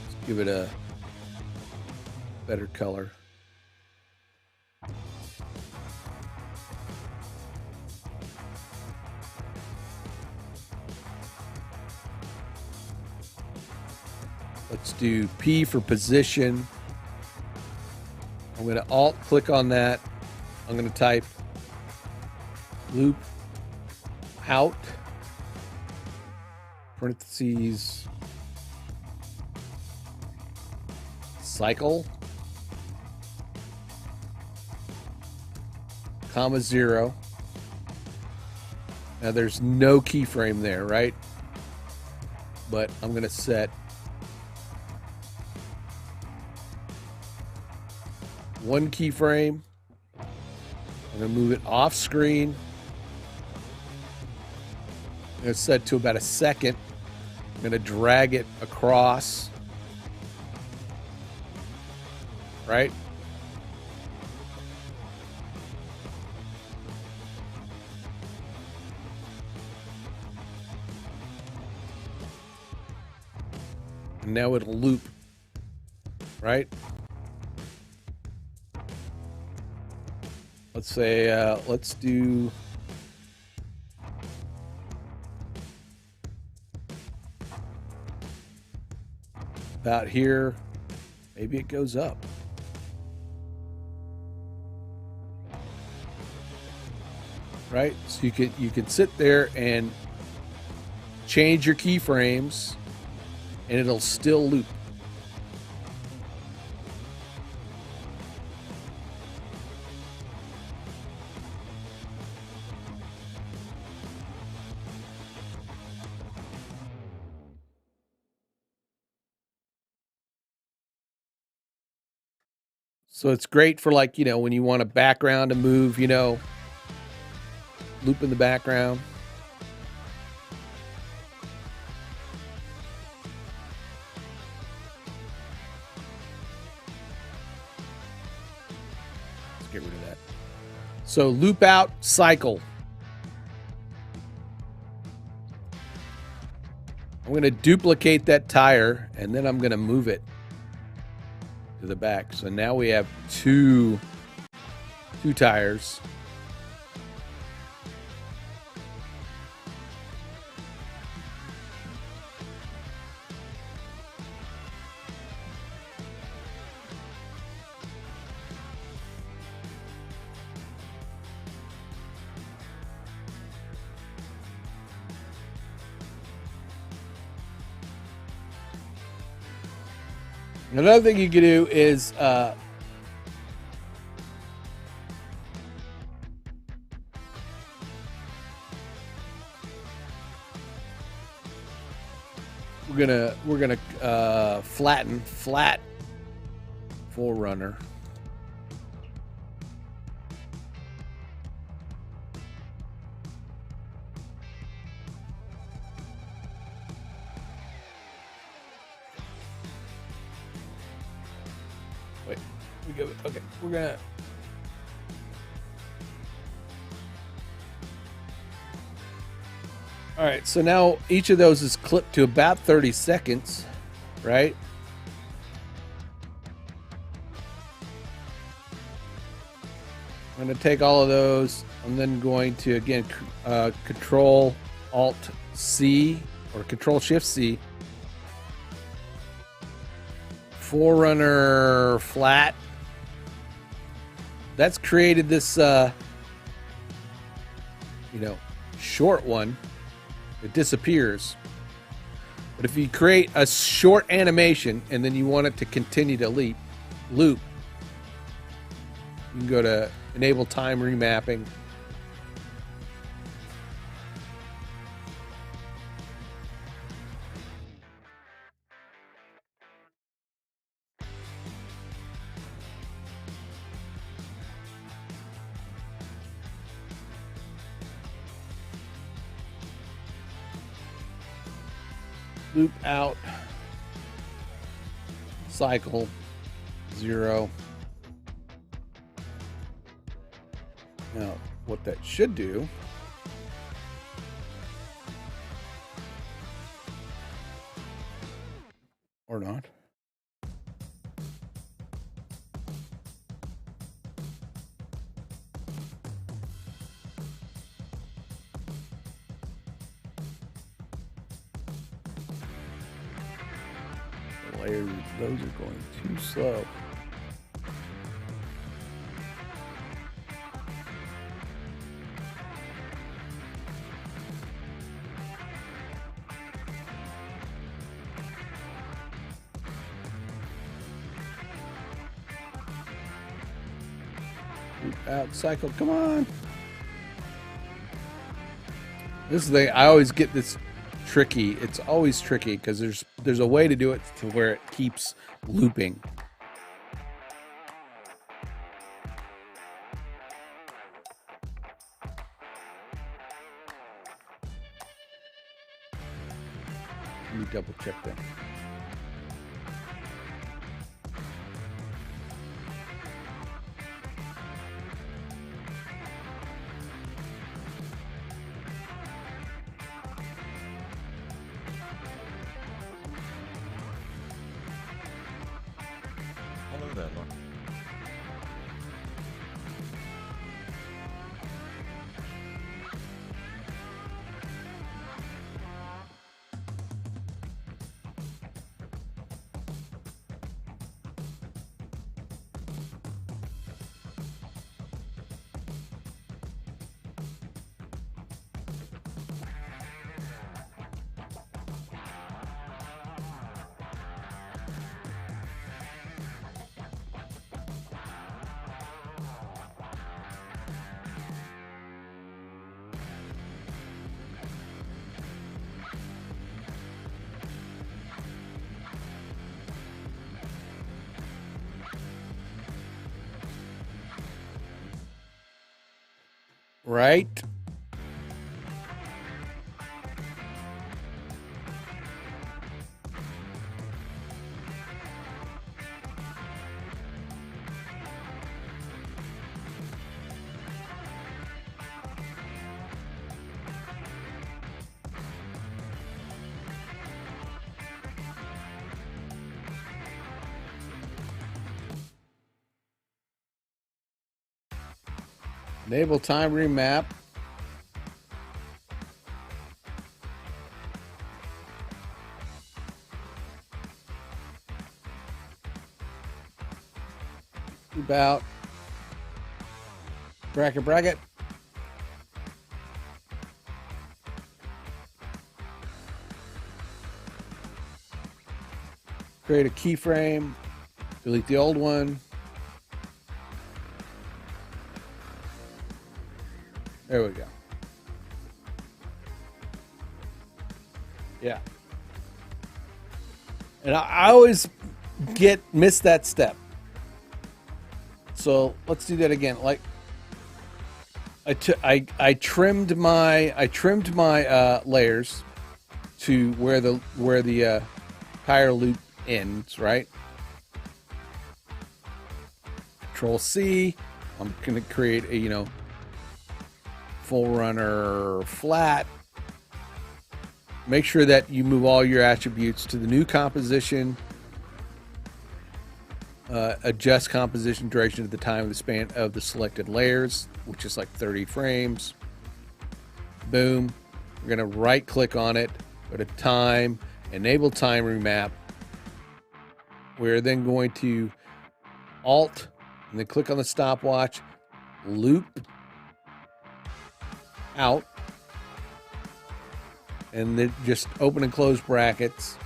Let's give it a better color. Let's do P for position. I'm going to alt click on that. I'm going to type loop out parentheses cycle comma 0. Now there's no keyframe there, right? But I'm going to set one keyframe. I'm going to move it off screen. I'm going to set to about a second. I'm going to drag it across. Right? And now it'll loop. Right? Let's say, let's do about here. Maybe it goes up. Right? So you can sit there and change your keyframes and it'll still loop. So it's great for, like, you know, when you want a background to move, you know, loop in the background. Let's get rid of that. So loop out, cycle. I'm going to duplicate that tire and then I'm going to move it to the back. So now we have two tires. Another thing you can do is we're gonna flatten flat forerunner. Wait, we go. Okay, we're gonna. All right, so now each of those is clipped to about 30 seconds, right? I'm going to take all of those. I'm then going to, again, Control Alt C or Control Shift C. Forerunner flat. That's created this, short one. It disappears. But if you create a short animation and then you want it to continue to loop, you can go to enable time remapping. Loop out, cycle 0. Now, what that should do or not. Layers, those are going too slow. Out cycle, come on. This is the I always get this tricky. It's always tricky because there's a way to do it to where it keeps looping. Let me double check that. Right? Enable time remap. About bracket. Create a keyframe. Delete the old one. There we go. Yeah. And I always miss that step. So let's do that again. Like I trimmed my layers to where the tire loop ends, right? Control C. I'm going to create a full runner flat. Make sure that you move all your attributes to the new composition. Adjust composition duration at the time of the span of the selected layers, which is like 30 frames. Boom. We're going to right click on it, go to time, enable time remap. We're then going to Alt and then click on the stopwatch, loop out, and then just open and close brackets.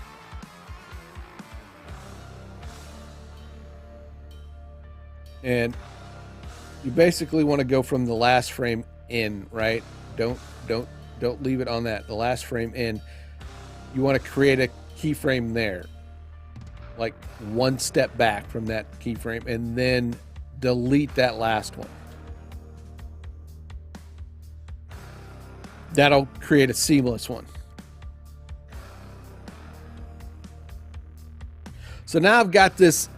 And you basically want to go from the last frame in, right? Don't leave it on that. The last frame in. You want to create a keyframe there, like one step back from that keyframe, and then delete that last one. That'll create a seamless one. So now I've got this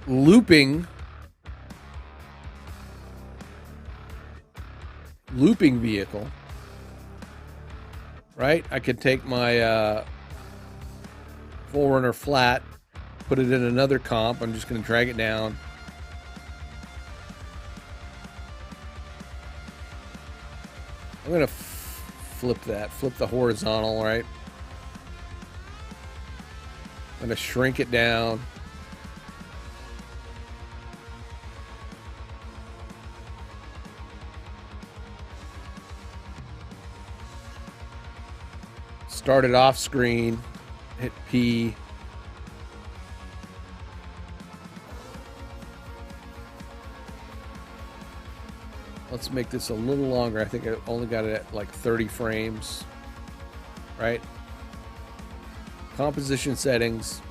looping vehicle, right? I could take my Forerunner flat, put it in another comp. I'm just going to drag it down. I'm going to flip the horizontal, right? I'm going to shrink it down. Start it off screen, hit P. Let's make this a little longer. I think I only got it at like 30 frames, right? Composition settings.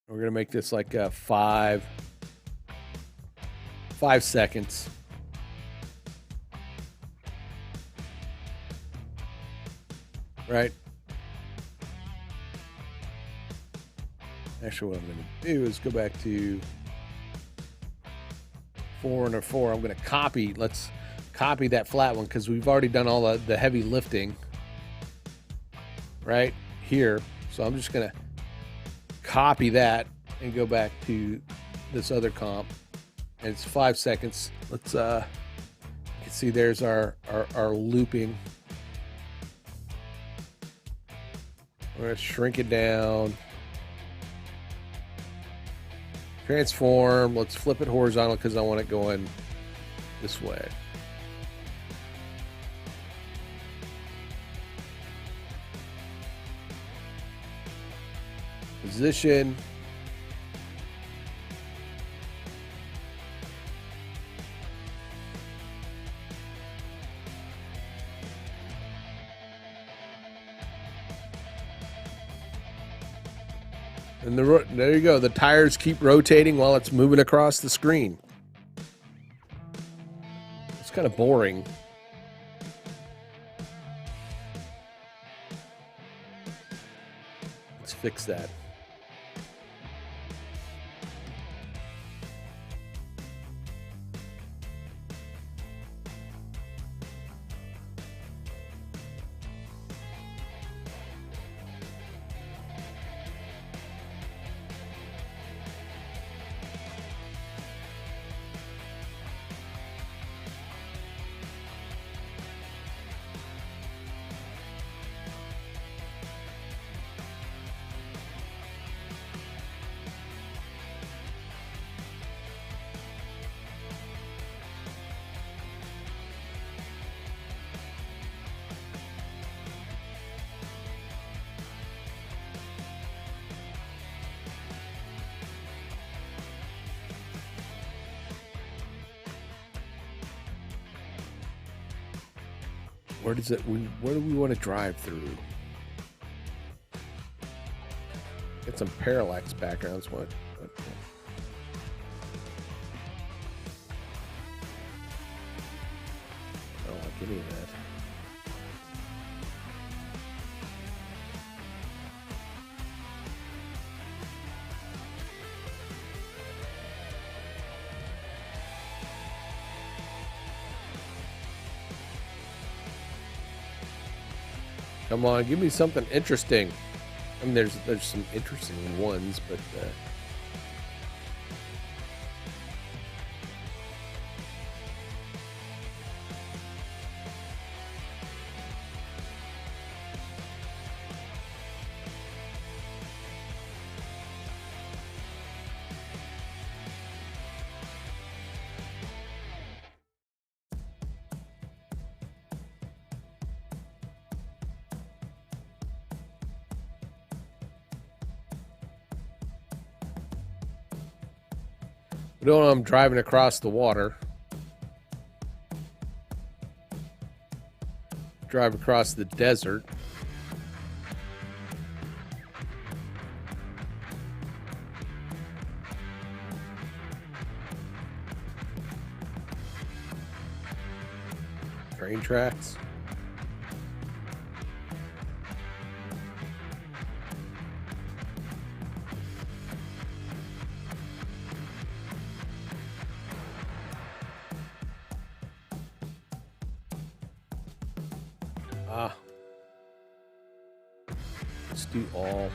We're gonna make this like 5 seconds. Right? Actually, what I'm going to do is go back to Forerunner 4. I'm going to copy. Let's copy that flat one because we've already done all the heavy lifting right here. So I'm just going to copy that and go back to this other comp. And it's 5 seconds. Let's you can see there's our looping. We're going to shrink it down. Transform. Let's flip it horizontal because I want it going this way. Position. And there you go. The tires keep rotating while it's moving across the screen. It's kind of boring. Let's fix that. Where do we want to drive through? Get some parallax backgrounds. What? I don't like any of that. Come on, give me something interesting. I mean, there's some interesting ones, but We don't want them driving across the water. Drive across the desert. Train tracks. Let's do all.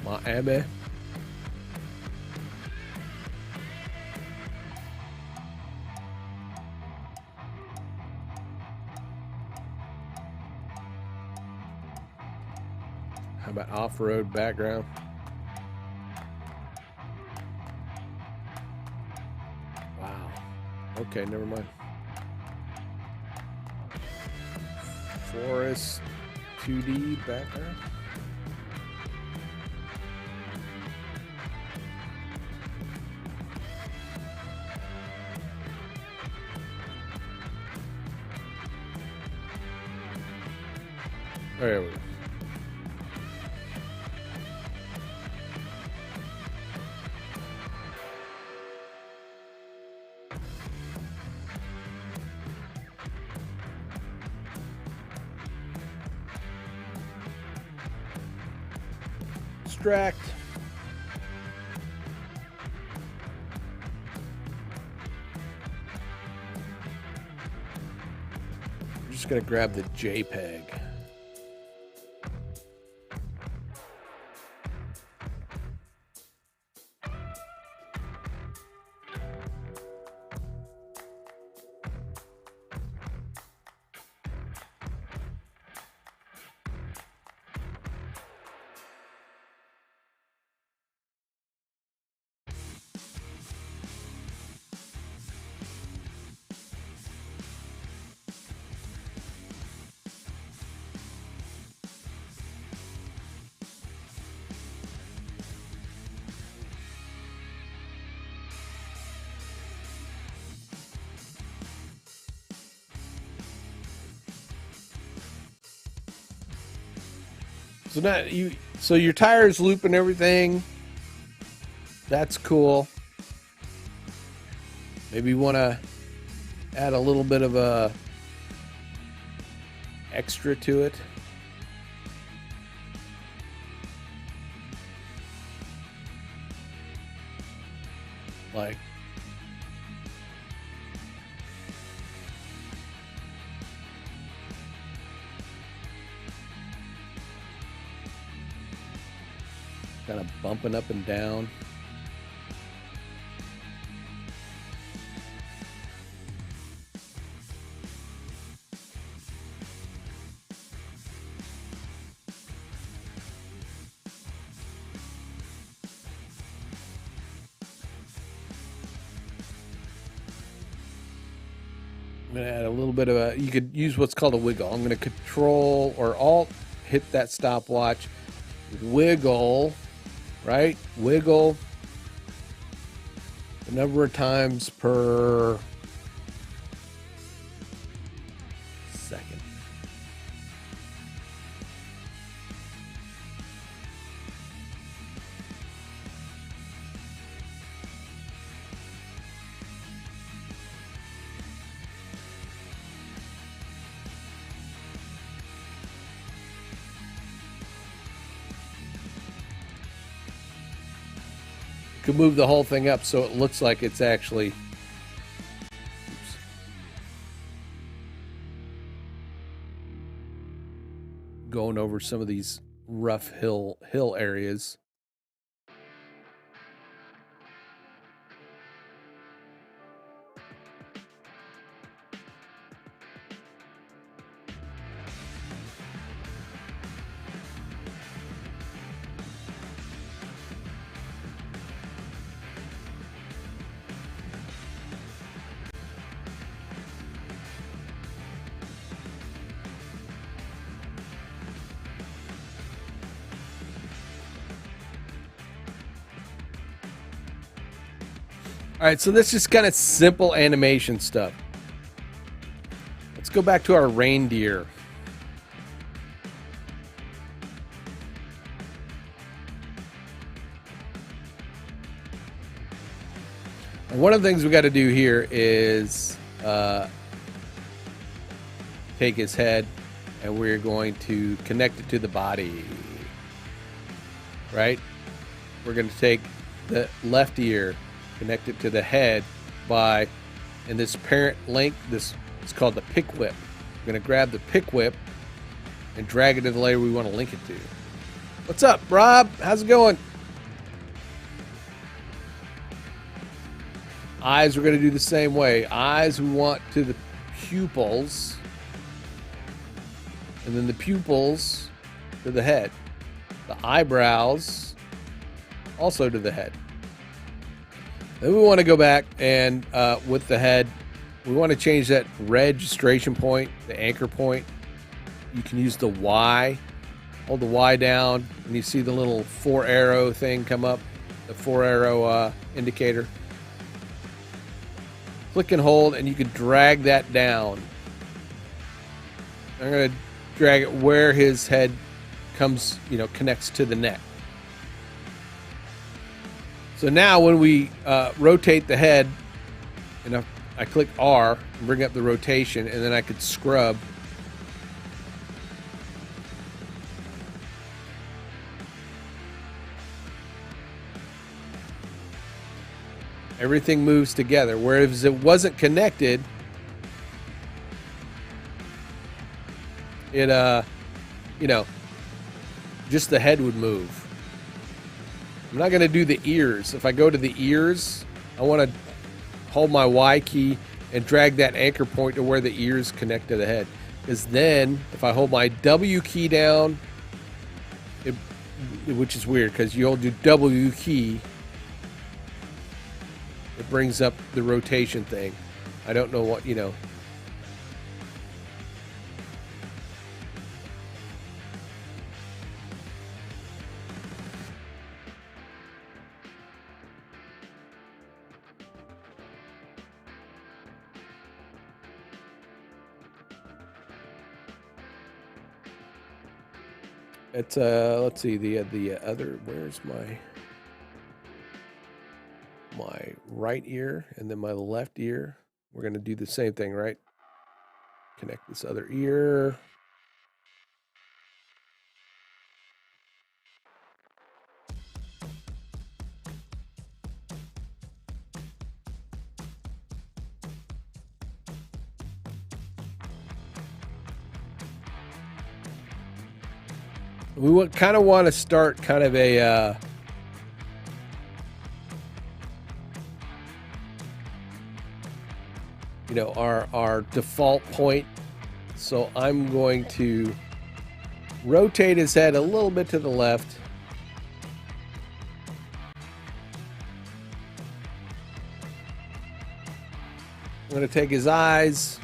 Miami. How about off-road background? Wow. Okay, never mind. Forest 2D background. There we go. Extract. I'm just going to grab the JPEG. So now so your tires looping everything. That's cool. Maybe you want to add a little bit of a extra to it. Like kind of bumping up and down. I'm going to add a little bit of a, you could use what's called a wiggle. I'm going to Control or Alt, hit that stopwatch, wiggle, right? Wiggle the number of times per second. Could move the whole thing up so it looks like it's actually going over some of these rough hill areas. All right, so that's just kind of simple animation stuff. Let's go back to our reindeer. And one of the things we got to do here is take his head, and we're going to connect it to the body. Right? We're going to take the left ear, connect it to the head by, and this parent link, this is called the pick whip. We're going to grab the pick whip and drag it to the layer we want to link it to. What's up, Rob? How's it going? Eyes, we're going to do the same way. Eyes, we want to the pupils, and then the pupils to the head. The eyebrows also to the head. Then we want to go back and with the head, we want to change that registration point, the anchor point. You can use the Y. Hold the Y down, and you see the little 4 arrow thing come up, the 4 arrow indicator. Click and hold, and you can drag that down. I'm going to drag it where his head comes, connects to the neck. So now when we rotate the head, and I click R and bring up the rotation, and then I could scrub. Everything moves together. Whereas it wasn't connected, it just the head would move. I'm not going to do the ears. If I go to the ears, I want to hold my Y key and drag that anchor point to where the ears connect to the head. Because then, if I hold my W key down, which is weird because you hold your W key, it brings up the rotation thing. I don't know what, It's let's see, the other, where's my right ear and then my left ear. We're going to do the same thing, right? Connect this other ear. We kind of want to start kind of a our default point. So I'm going to rotate his head a little bit to the left. I'm going to take his eyes.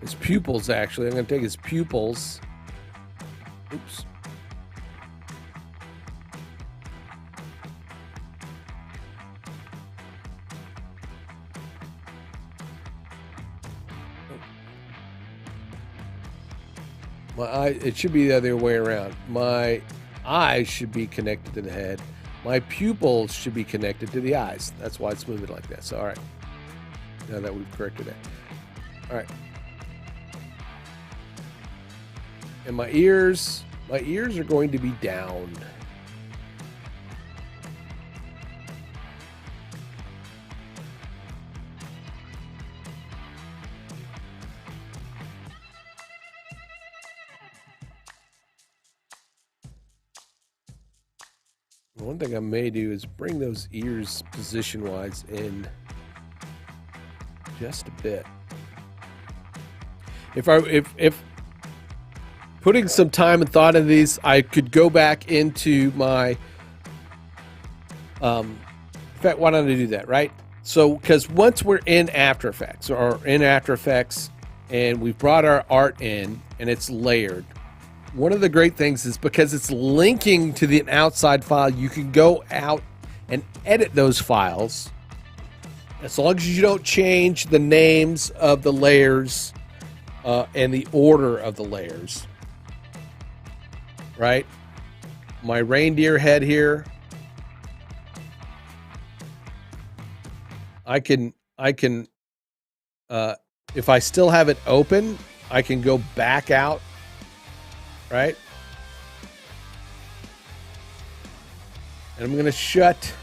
His pupils, actually. I'm going to take his pupils. Oops. My eye, it should be the other way around. My eyes should be connected to the head. My pupils should be connected to the eyes. That's why it's moving like that. So, all right. Now that we've corrected it. All right. And my ears are going to be down. One thing I may do is bring those ears position-wise in just a bit. If putting some time and thought into these, I could go back into my in fact, why don't I do that, right? So, because once we're in After Effects and we've brought our art in and it's layered, one of the great things is because it's linking to the outside file, you can go out and edit those files as long as you don't change the names of the layers and the order of the layers. Right? My reindeer head here, I can if I still have it open, I can go back out, right? And I'm going to shut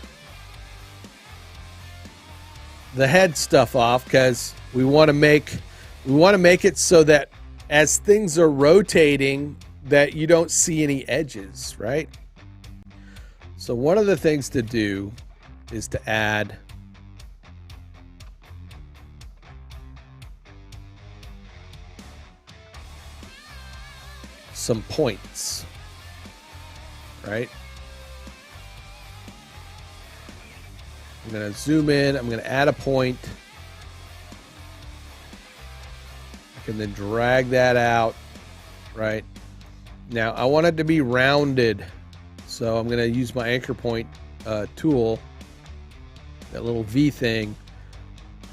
the head stuff off because we want to make it so that as things are rotating that you don't see any edges, right? So one of the things to do is to add some points, right? I'm going to zoom in. I'm going to add a point. I can then drag that out, right? Now, I want it to be rounded. So I'm going to use my anchor point tool, that little V thing,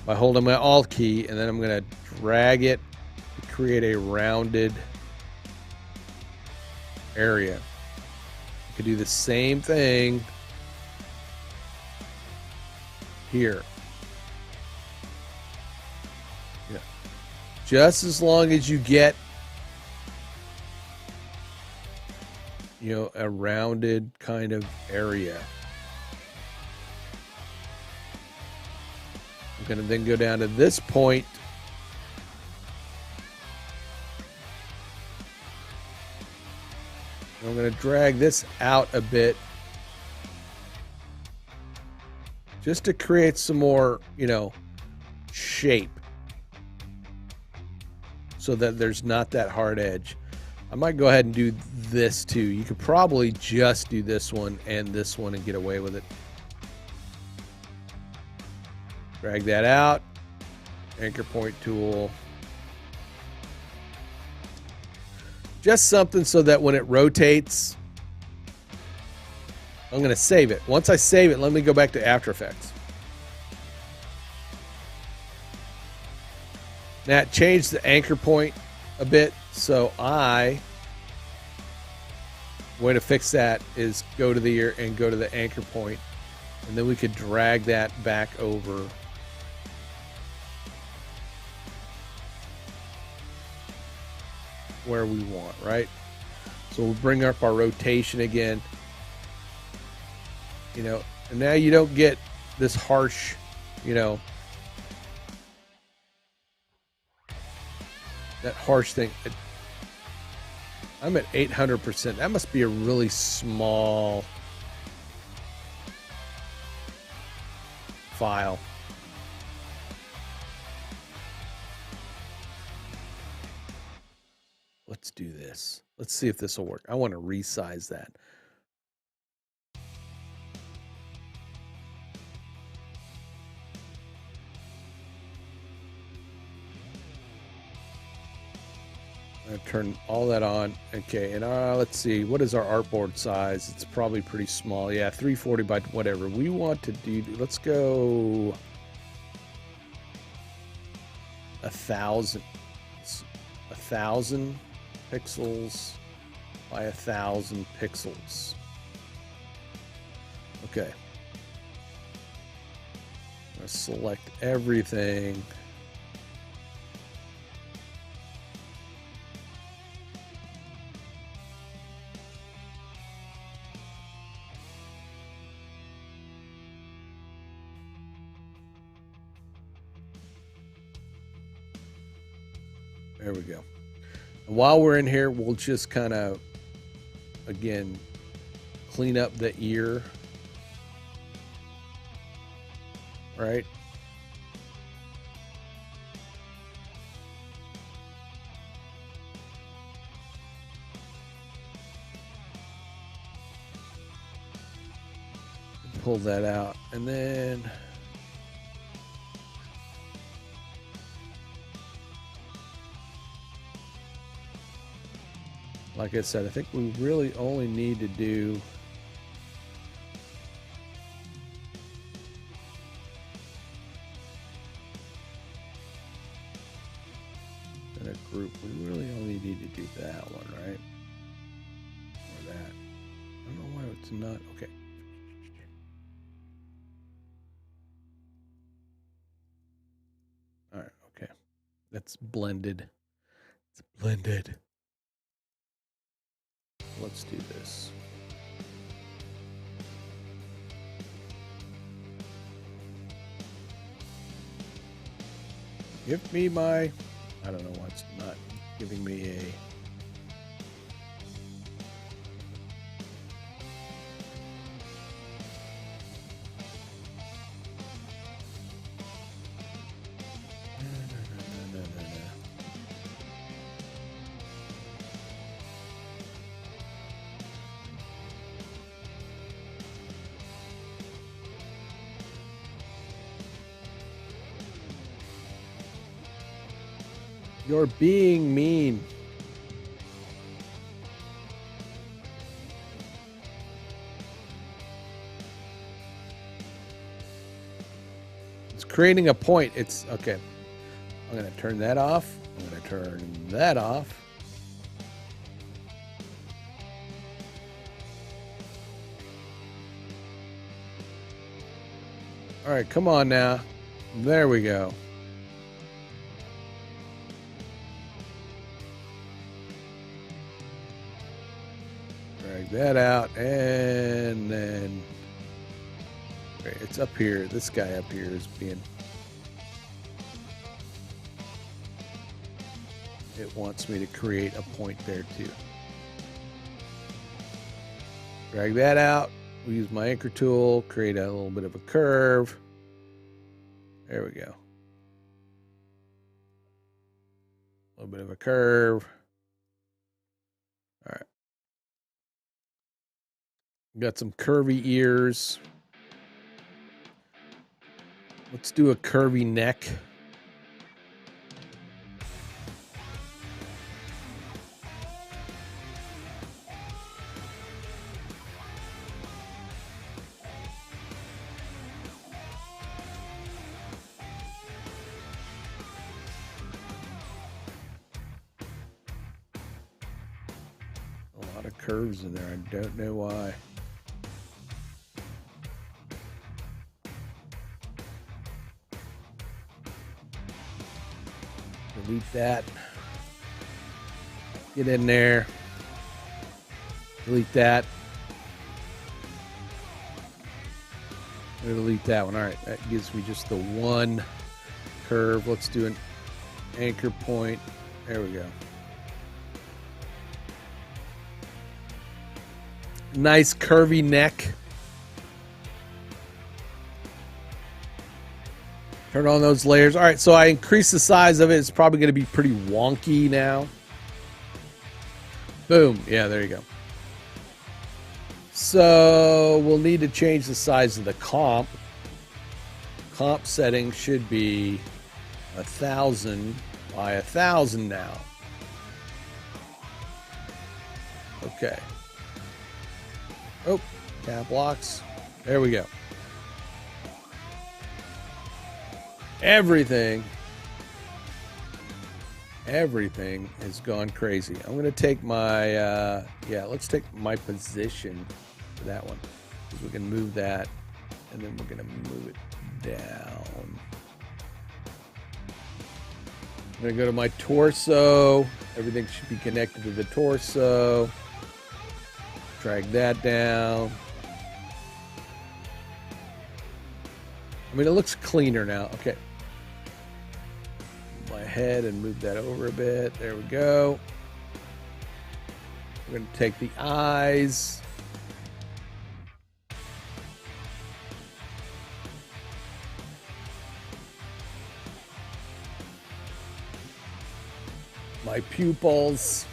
by holding my Alt key, and then I'm going to drag it to create a rounded area. You could do the same thing here. Yeah. Just as long as you get, you know, a rounded kind of area. I'm going to then go down to this point. I'm going to drag this out a bit just to create some more, you know, shape so that there's not that hard edge. I might go ahead and do this too. You could probably just do this one and get away with it. Drag that out. Anchor point tool. Just something so that when it rotates, I'm going to save it. Once I save it, let me go back to After Effects. Now, it changed the anchor point a bit, so way to fix that is go to the ear and go to the anchor point, and then we could drag that back over. Where we want, right? So we'll bring up our rotation again, you know, and now you don't get this harsh, you know, that harsh thing. I'm at 800%. That must be a really small file. Let's do this. Let's see if this will work. I want to resize that. I'm going to turn all that on. Okay, and let's see. What is our artboard size? It's probably pretty small. Yeah, 340 by whatever. We want to do, let's go 1,000. 1,000 pixels by 1,000 pixels. Okay. I'm going to select everything. There we go. And while we're in here, we'll just kind of, again, clean up the ear. Right? Pull that out. And then Like I said, I think we really only need to do in a group. We really only need to do that one, right? Or that. I don't know why it's not. Okay. All right. Okay. That's blended. It's blended. Let's do this. Give me my, I don't know why it's not giving me a, You're being mean. It's creating a point. It's okay. I'm going to turn that off. I'm going to turn that off. All right, come on now. There we go. Drag that out, and then okay, it's up here. This guy up here is being, it wants me to create a point there too. Drag that out. We'll use my anchor tool, create a little bit of a curve. There we go. A little bit of a curve. All right. Got some curvy ears. Let's do a curvy neck. A lot of curves in there. I don't know why. Delete that. Get in there. Delete that. Delete that one. All right, that gives me just the one curve. Let's do an anchor point. There we go. Nice curvy neck. Turn on those layers. All right, so I increased the size of it. It's probably going to be pretty wonky now. Boom. Yeah, there you go. So we'll need to change the size of the comp. Comp setting should be 1,000 by 1,000 now. Okay. Oh, cap locks. There we go. Everything has gone crazy. I'm going to take my, let's take my position for that one. Because we can move that, and then we're going to move it down. I'm going to go to my torso. Everything should be connected to the torso. Drag that down. I mean, it looks cleaner now. Okay. My head and move that over a bit. There we go. We're going to take the eyes. My pupils.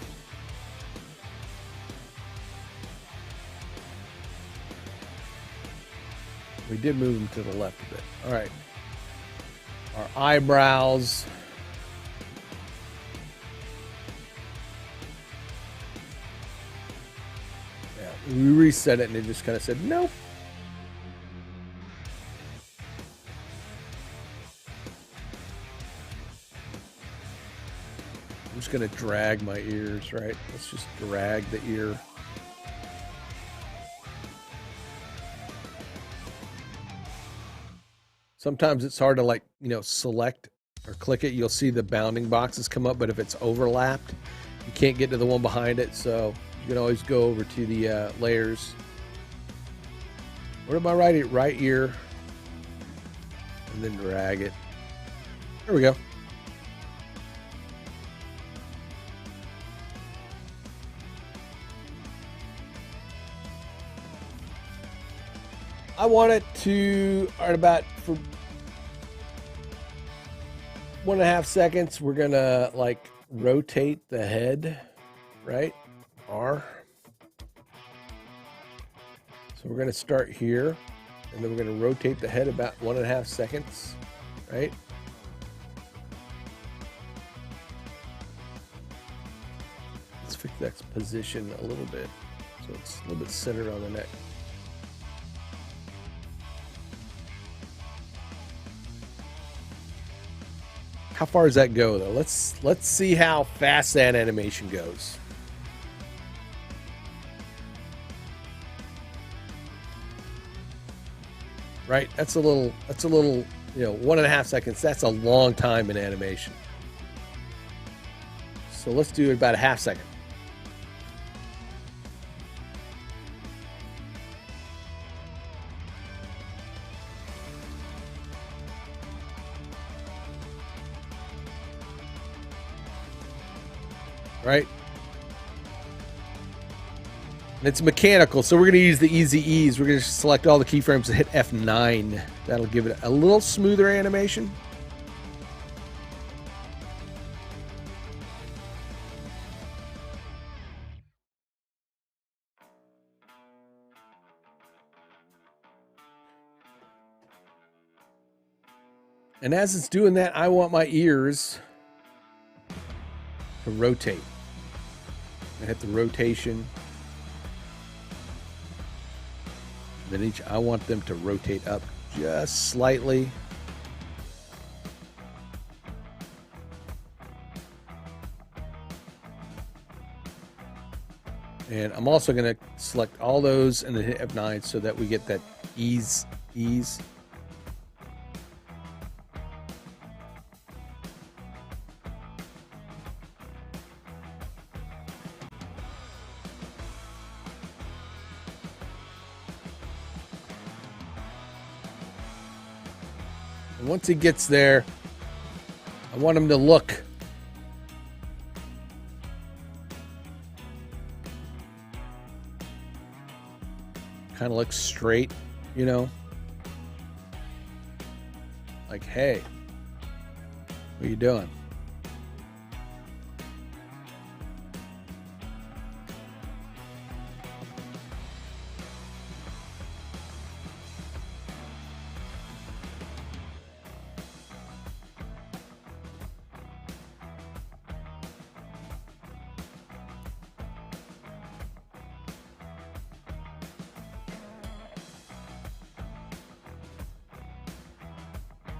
We did move them to the left a bit. All right. Our eyebrows. We reset it and it just kind of said, nope. I'm just going to drag my ears, right? Let's just drag the ear. Sometimes it's hard to, like, you know, select or click it. You'll see the bounding boxes come up, but if it's overlapped, you can't get to the one behind it. So you can always go over to the layers. What am I right ear? And then drag it. There we go. I want it to, at about for 1.5 seconds, we're gonna like rotate the head, right? R. So we're gonna start here, and then we're gonna rotate the head about 1.5 seconds, right? Let's fix that position a little bit, so it's a little bit centered on the neck. How far does that go, though? Let's see how fast that animation goes. Right? That's a little, you know, 1.5 seconds. That's a long time in animation. So let's do about a half second. Right? And it's mechanical, so we're going to use the easy ease. We're going to select all the keyframes and hit F9. That'll give it a little smoother animation. And as it's doing that, I want my ears to rotate. I hit the rotation. Then I want them to rotate up just slightly. And I'm also going to select all those and then hit F9 so that we get that ease. And once he gets there, I want him to look kind of look straight, you know, like, hey, what are you doing?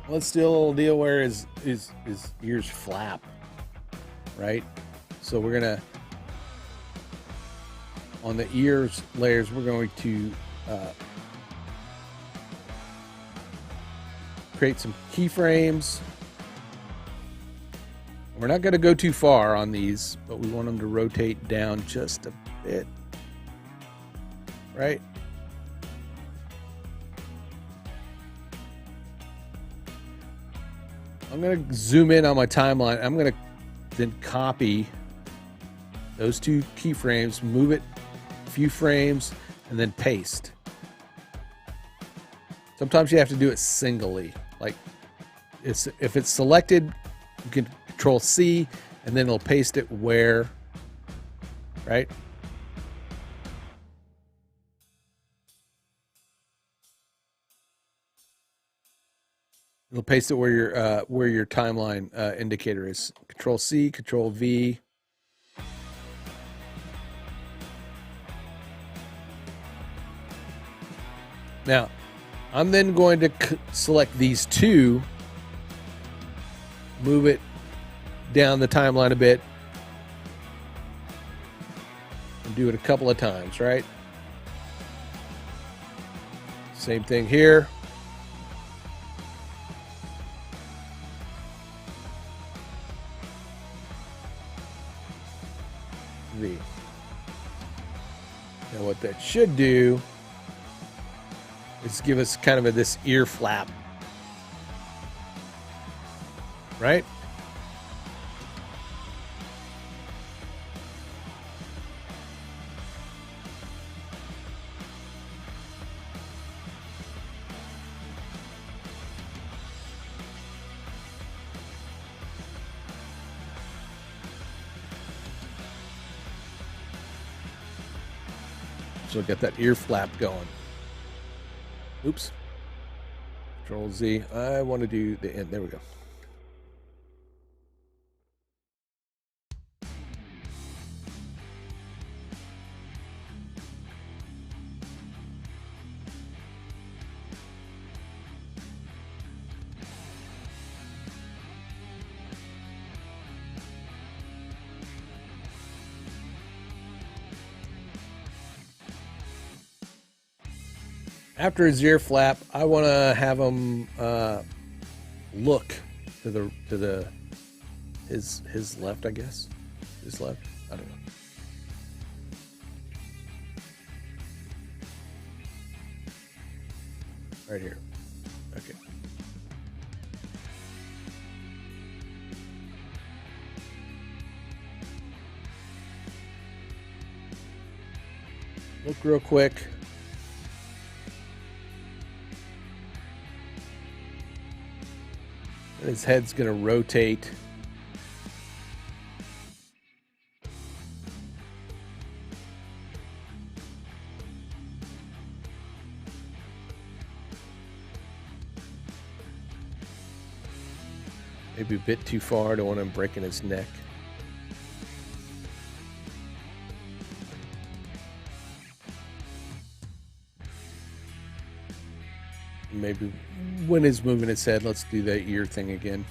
Let's do a little deal where his ears flap, right? So we're gonna, on the ears layers, we're going to create some keyframes. We're not going to go too far on these, but we want them to rotate down just a bit, right? I'm going to zoom in on my timeline. I'm going to then copy those two keyframes, move it a few frames, and then paste. Sometimes you have to do it singly. Like, if it's selected, you can Control C, and then it'll paste it where, right? It'll paste it where your timeline indicator is. Control C, Control V. Now, I'm then going to select these two, move it down the timeline a bit, and do it a couple of times, right? Same thing here. V. Now what that should do is give us kind of this ear flap, right? So get that ear flap going. Oops. Control Z. I want to do the end. There we go. After his ear flap, I want to have him look to his left, I guess. His left? I don't know. Right here. Okay. Look real quick. And his head's going to rotate. Maybe a bit too far. I don't want him breaking his neck. Maybe when he's moving his head, let's do that ear thing again.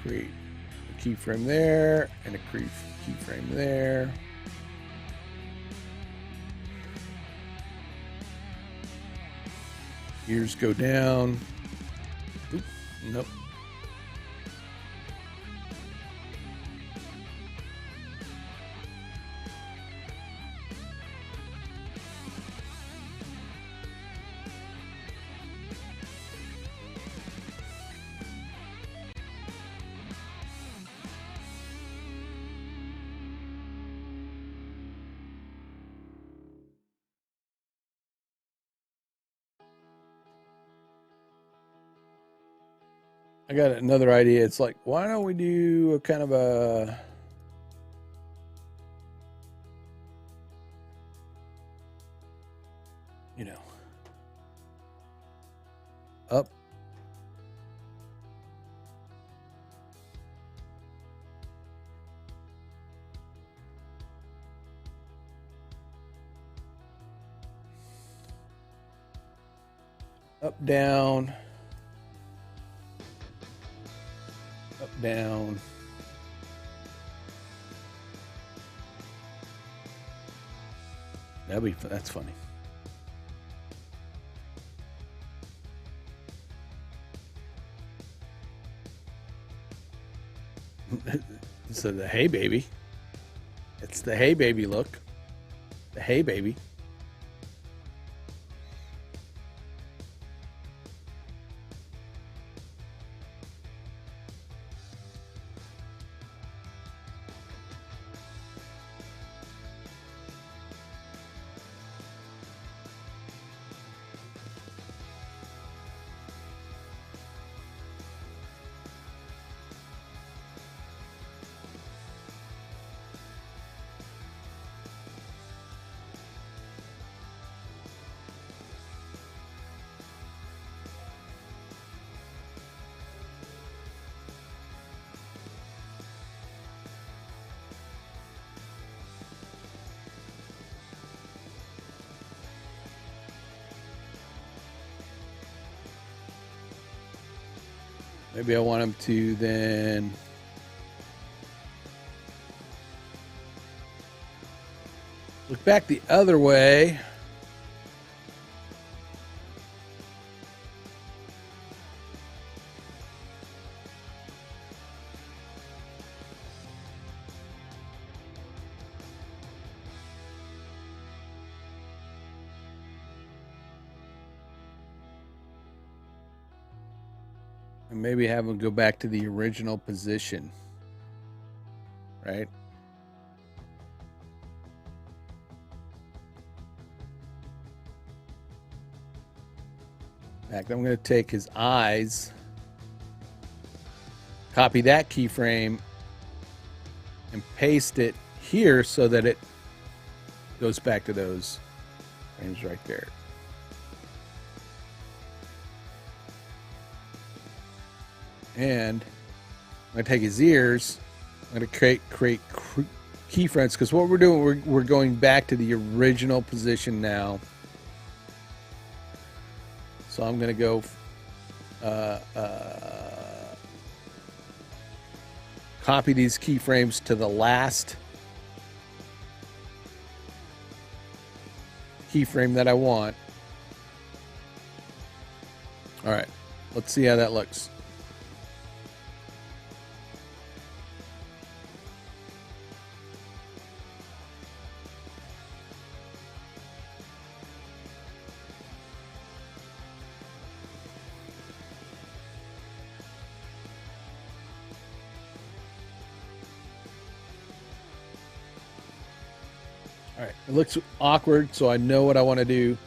Create a keyframe there and a keyframe there. Ears go down. Oop, nope. I got another idea. It's like, why don't we do a kind of a up, up, down, up, down. That's funny. So the hey baby. It's the hey baby look. The hey baby. Maybe I want them to then look back the other way. And maybe have them go back to the original position, right? In fact, I'm going to take his eyes, copy that keyframe, and paste it here so that it goes back to those frames right there. And I'm going to take his ears. I'm going to create keyframes, because what we're doing, we're going back to the original position now. So I'm going to go copy these keyframes to the last keyframe that I want. All right, let's see how that looks. All right, it looks awkward, so I know what I want to do.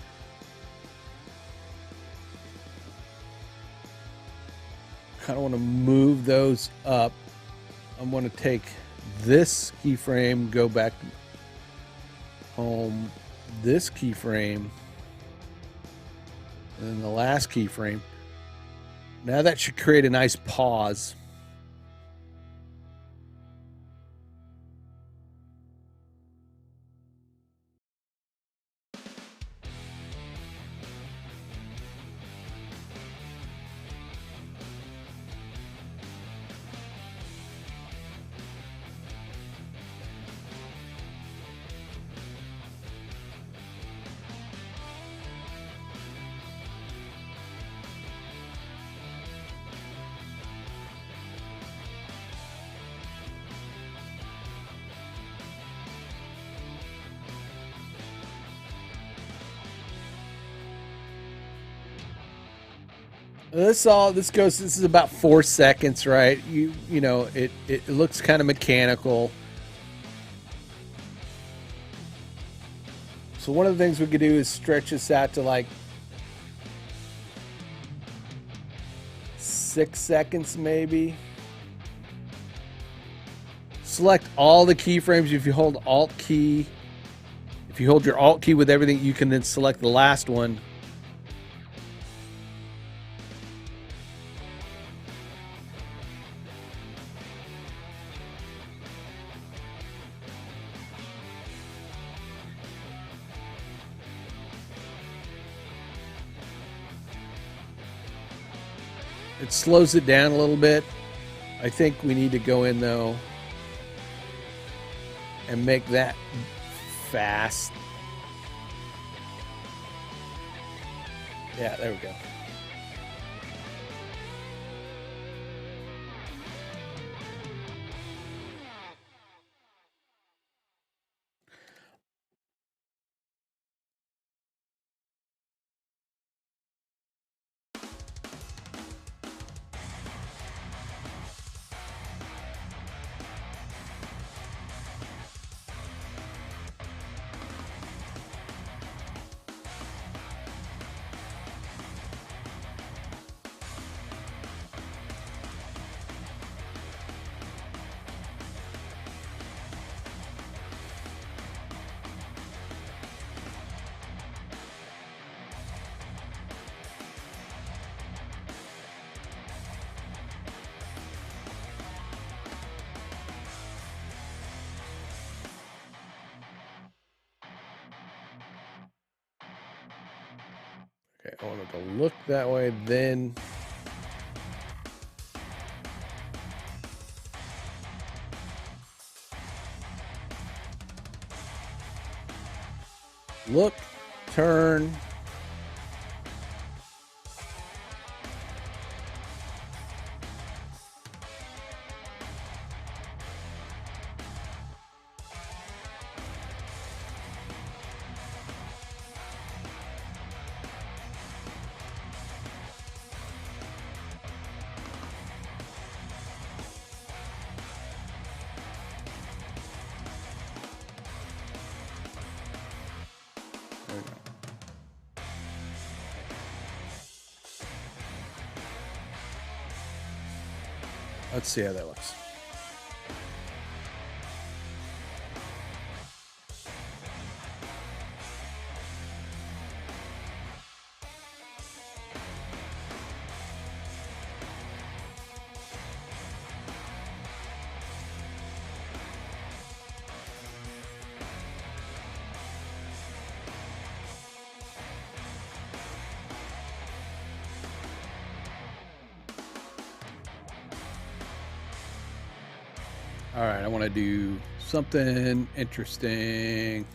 Kind of want to move those up. I'm going to take this keyframe, go back home, this keyframe, and then the last keyframe. Now that should create a nice pause. This is about 4 seconds, right? You know, it looks kind of mechanical. So one of the things we could do is stretch this out to like 6 seconds maybe. Select all the keyframes. If you hold Alt key, if you hold your Alt key with everything, you can then select the last one. It slows it down a little bit. I think we need to go in though and make that fast. Yeah, there we go. Okay, I want it to look that way, then Look, turn. There we go. Let's see how that looks. All right, I want to do something interesting.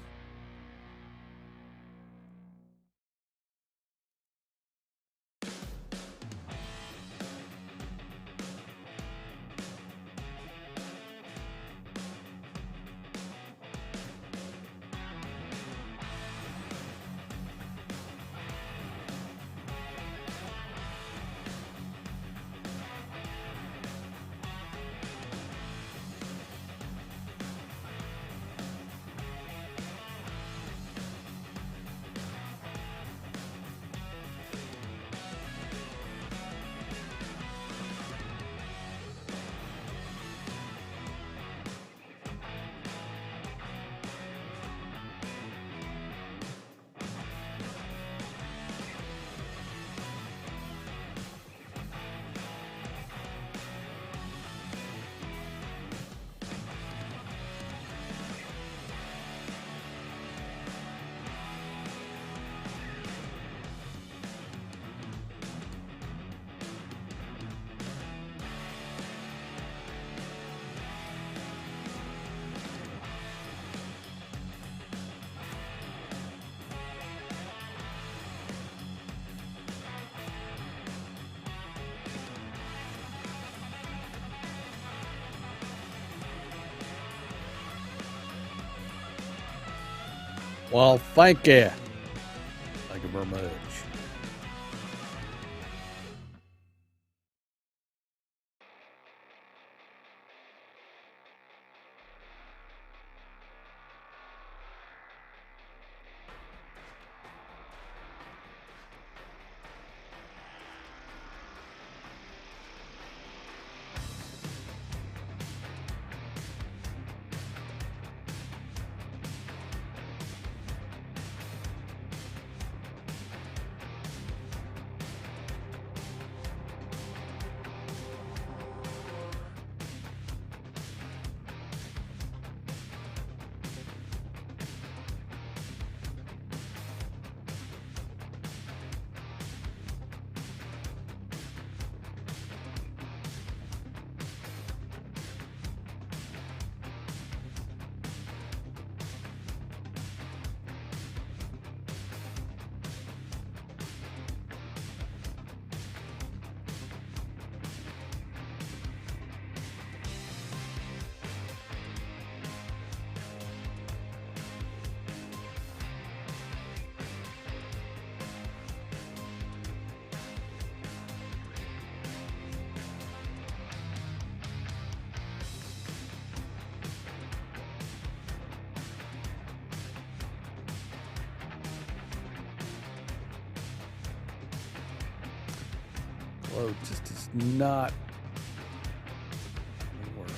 Well, thank you. Thank you very much. Well, it just is not work.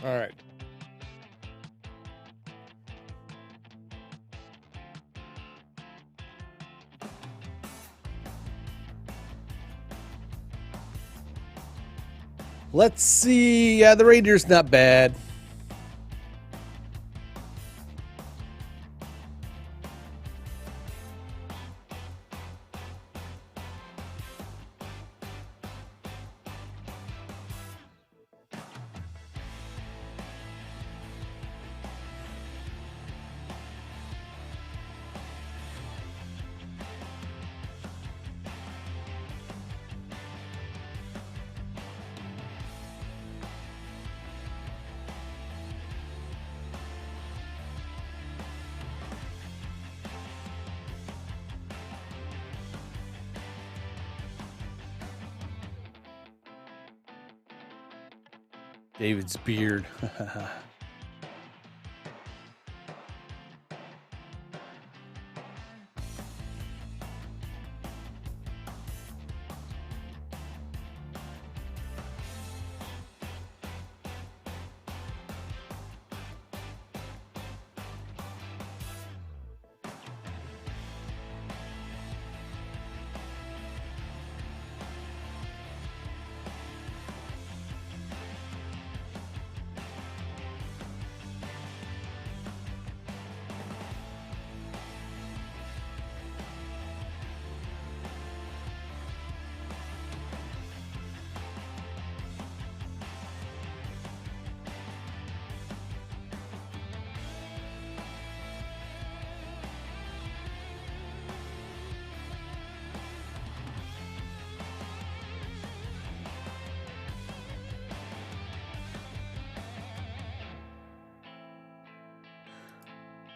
All right. Let's see. Yeah, the reindeer's not bad. David's beard.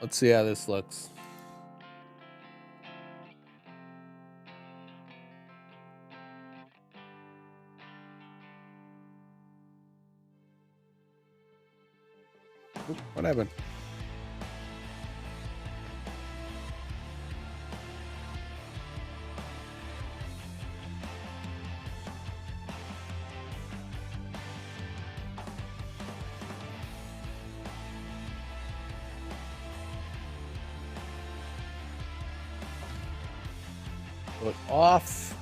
Let's see how this looks. Oop, what happened? Look off.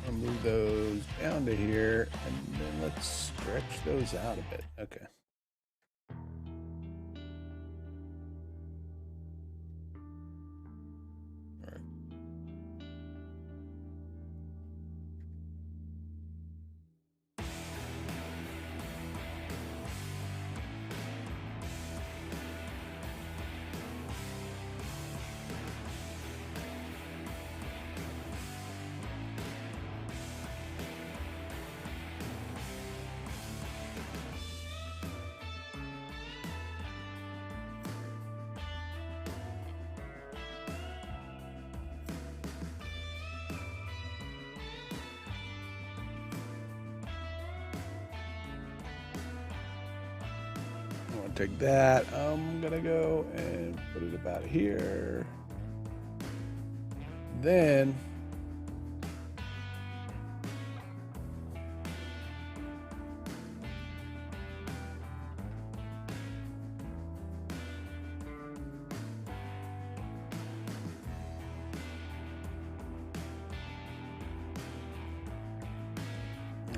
I'll move those down to here, and then let's stretch those out a bit. Okay. Take that. I'm gonna go and put it about here. Then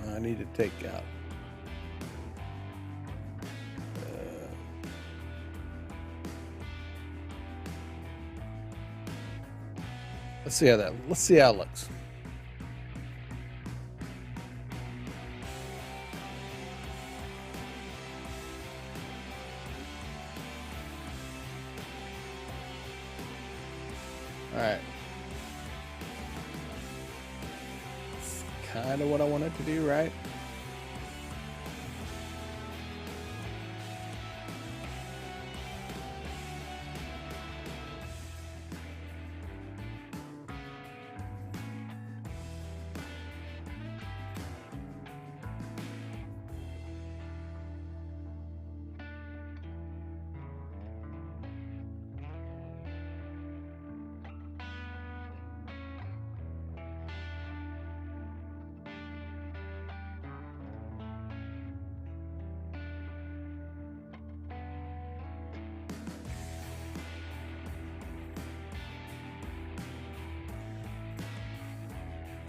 I need to take out. Let's see how it looks. All right. It's kind of what I wanted to do, right?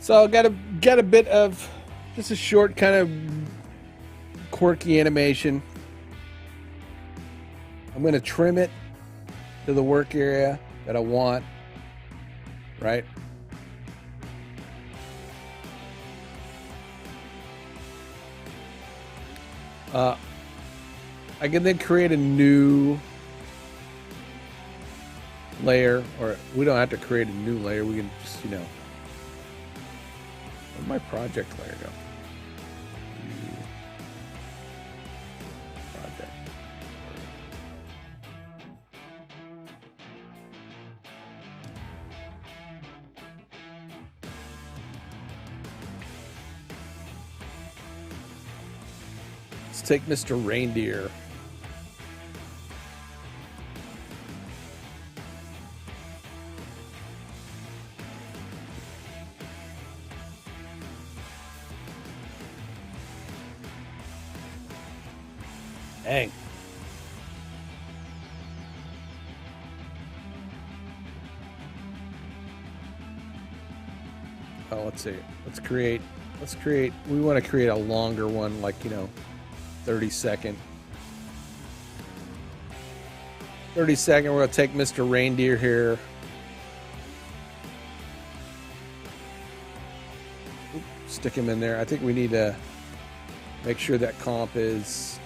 So got a bit of just a short kind of quirky animation. I'm going to trim it to the work area that I want, right? I can then create a new layer, or we don't have to create a new layer. We can just, where'd my project layer go? Project. Let's take Mr. Reindeer. Dang. Oh, let's see. Let's create, we want to create a longer one, like, 30 second. 30 second, we're going to take Mr. Reindeer here. Stick him in there. I think we need to make sure that comp is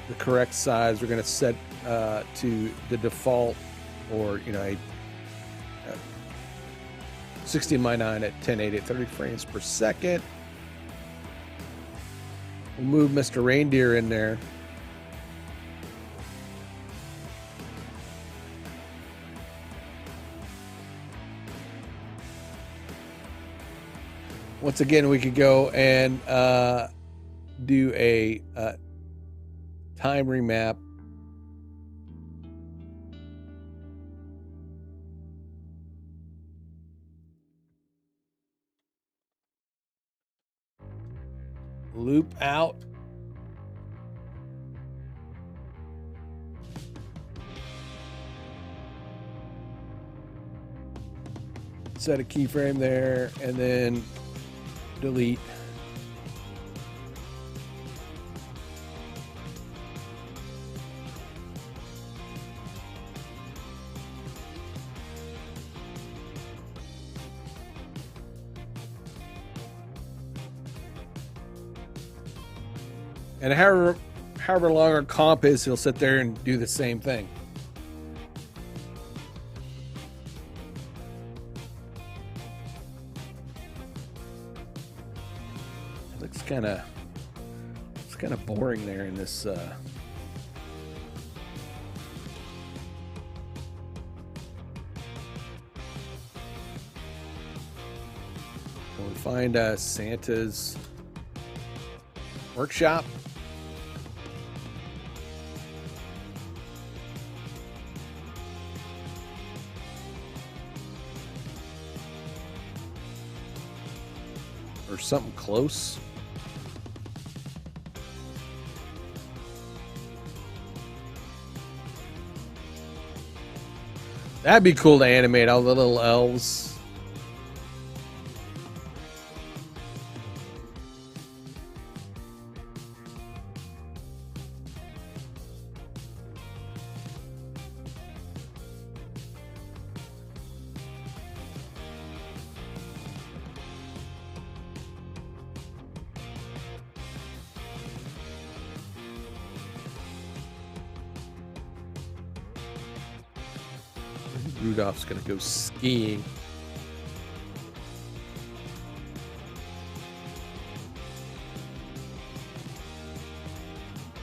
the correct size. We're going to set to the default, or a 16:9 at 1080 at 30 frames per second. We'll move Mr. Reindeer in there. Once again, we could go and do a time remap. Loop out. Set a keyframe there, and then delete. And however long our comp is, he'll sit there and do the same thing. It's kind of boring there in this. We'll find Santa's workshop. Or something close. That'd be cool to animate all the little elves. Rudolph's gonna go skiing.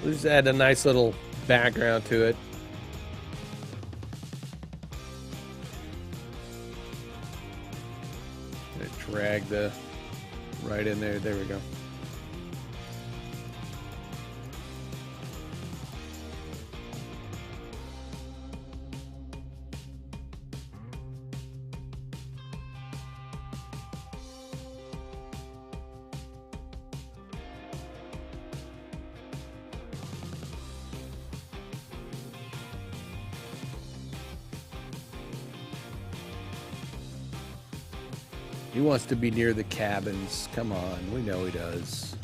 We'll just add a nice little background to it. Drag the right in there. There we go. He wants to be near the cabins. Come on, we know he does.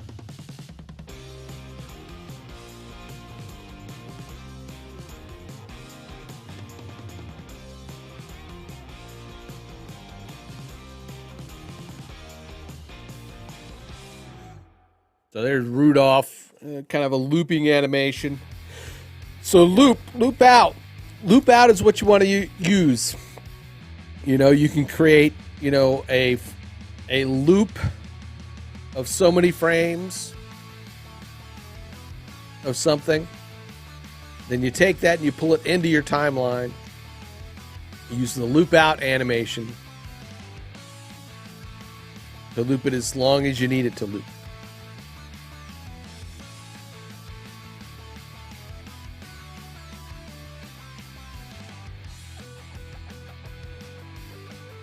So there's Rudolph, kind of a looping animation. So loop out. Loop out is what you want to use. You know, you can create, you know, a loop of so many frames of something. Then you take that and you pull it into your timeline. You use the loop out animation to loop it as long as you need it to loop.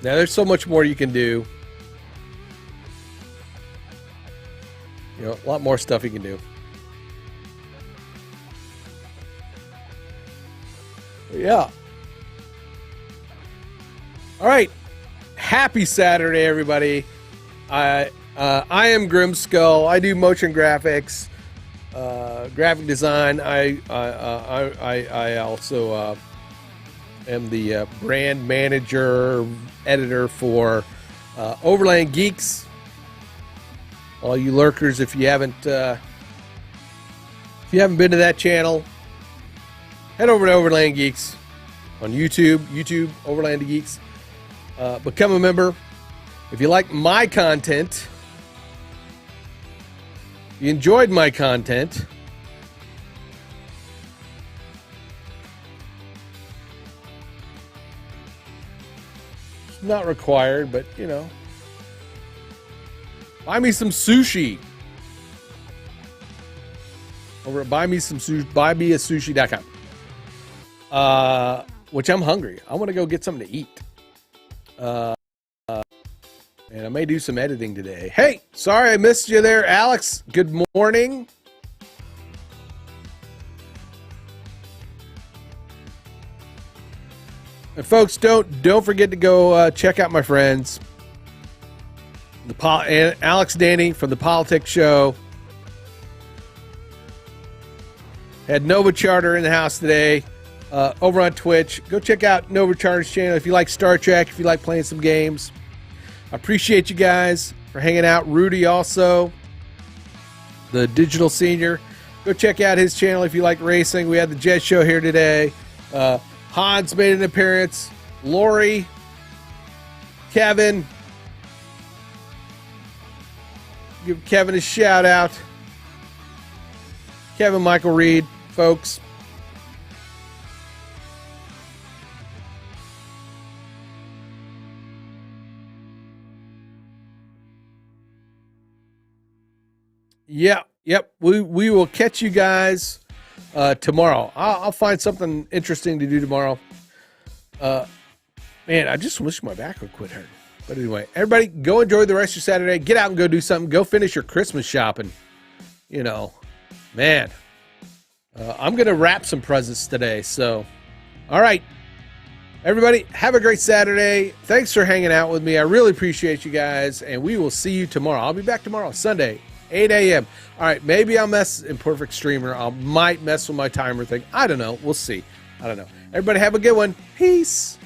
Now, there's so much more you can do. You know, a lot more stuff you can do. Yeah. All right. Happy Saturday, everybody. I am Grimskull. I do motion graphics, graphic design. I also am the brand manager, editor for Overland Geeks. All you lurkers, if you haven't been to that channel, head over to Overland Geeks on YouTube, Overland Geeks. Become a member. If you like my content, you enjoyed my content, it's not required, but you know, buy me some sushi over at buymeasushi.com. Which I'm hungry. I want to go get something to eat. And I may do some editing today. Hey, sorry I missed you there, Alex. Good morning. And folks, don't forget to go check out my friends, and Alex Danny from the Politics Show. Had Nova Charter in the house today, over on Twitch. Go check out Nova Charter's channel if you like Star Trek, if you like playing some games. I appreciate you guys for hanging out. Rudy also, the digital senior. Go check out his channel if you like racing. We had the Jet Show here today. Hans made an appearance. Lori, Kevin. Give Kevin a shout out. Kevin Michael Reed, folks. Yep. We will catch you guys tomorrow. I'll find something interesting to do tomorrow. Man, I just wish my back would quit hurting. But anyway, everybody, go enjoy the rest of your Saturday. Get out and go do something. Go finish your Christmas shopping. You know, man, I'm going to wrap some presents today. So, all right, everybody, have a great Saturday. Thanks for hanging out with me. I really appreciate you guys, and we will see you tomorrow. I'll be back tomorrow, Sunday, 8 a.m. All right, maybe I'll mess in Perfect Streamer. I might mess with my timer thing. I don't know. We'll see. I don't know. Everybody have a good one. Peace.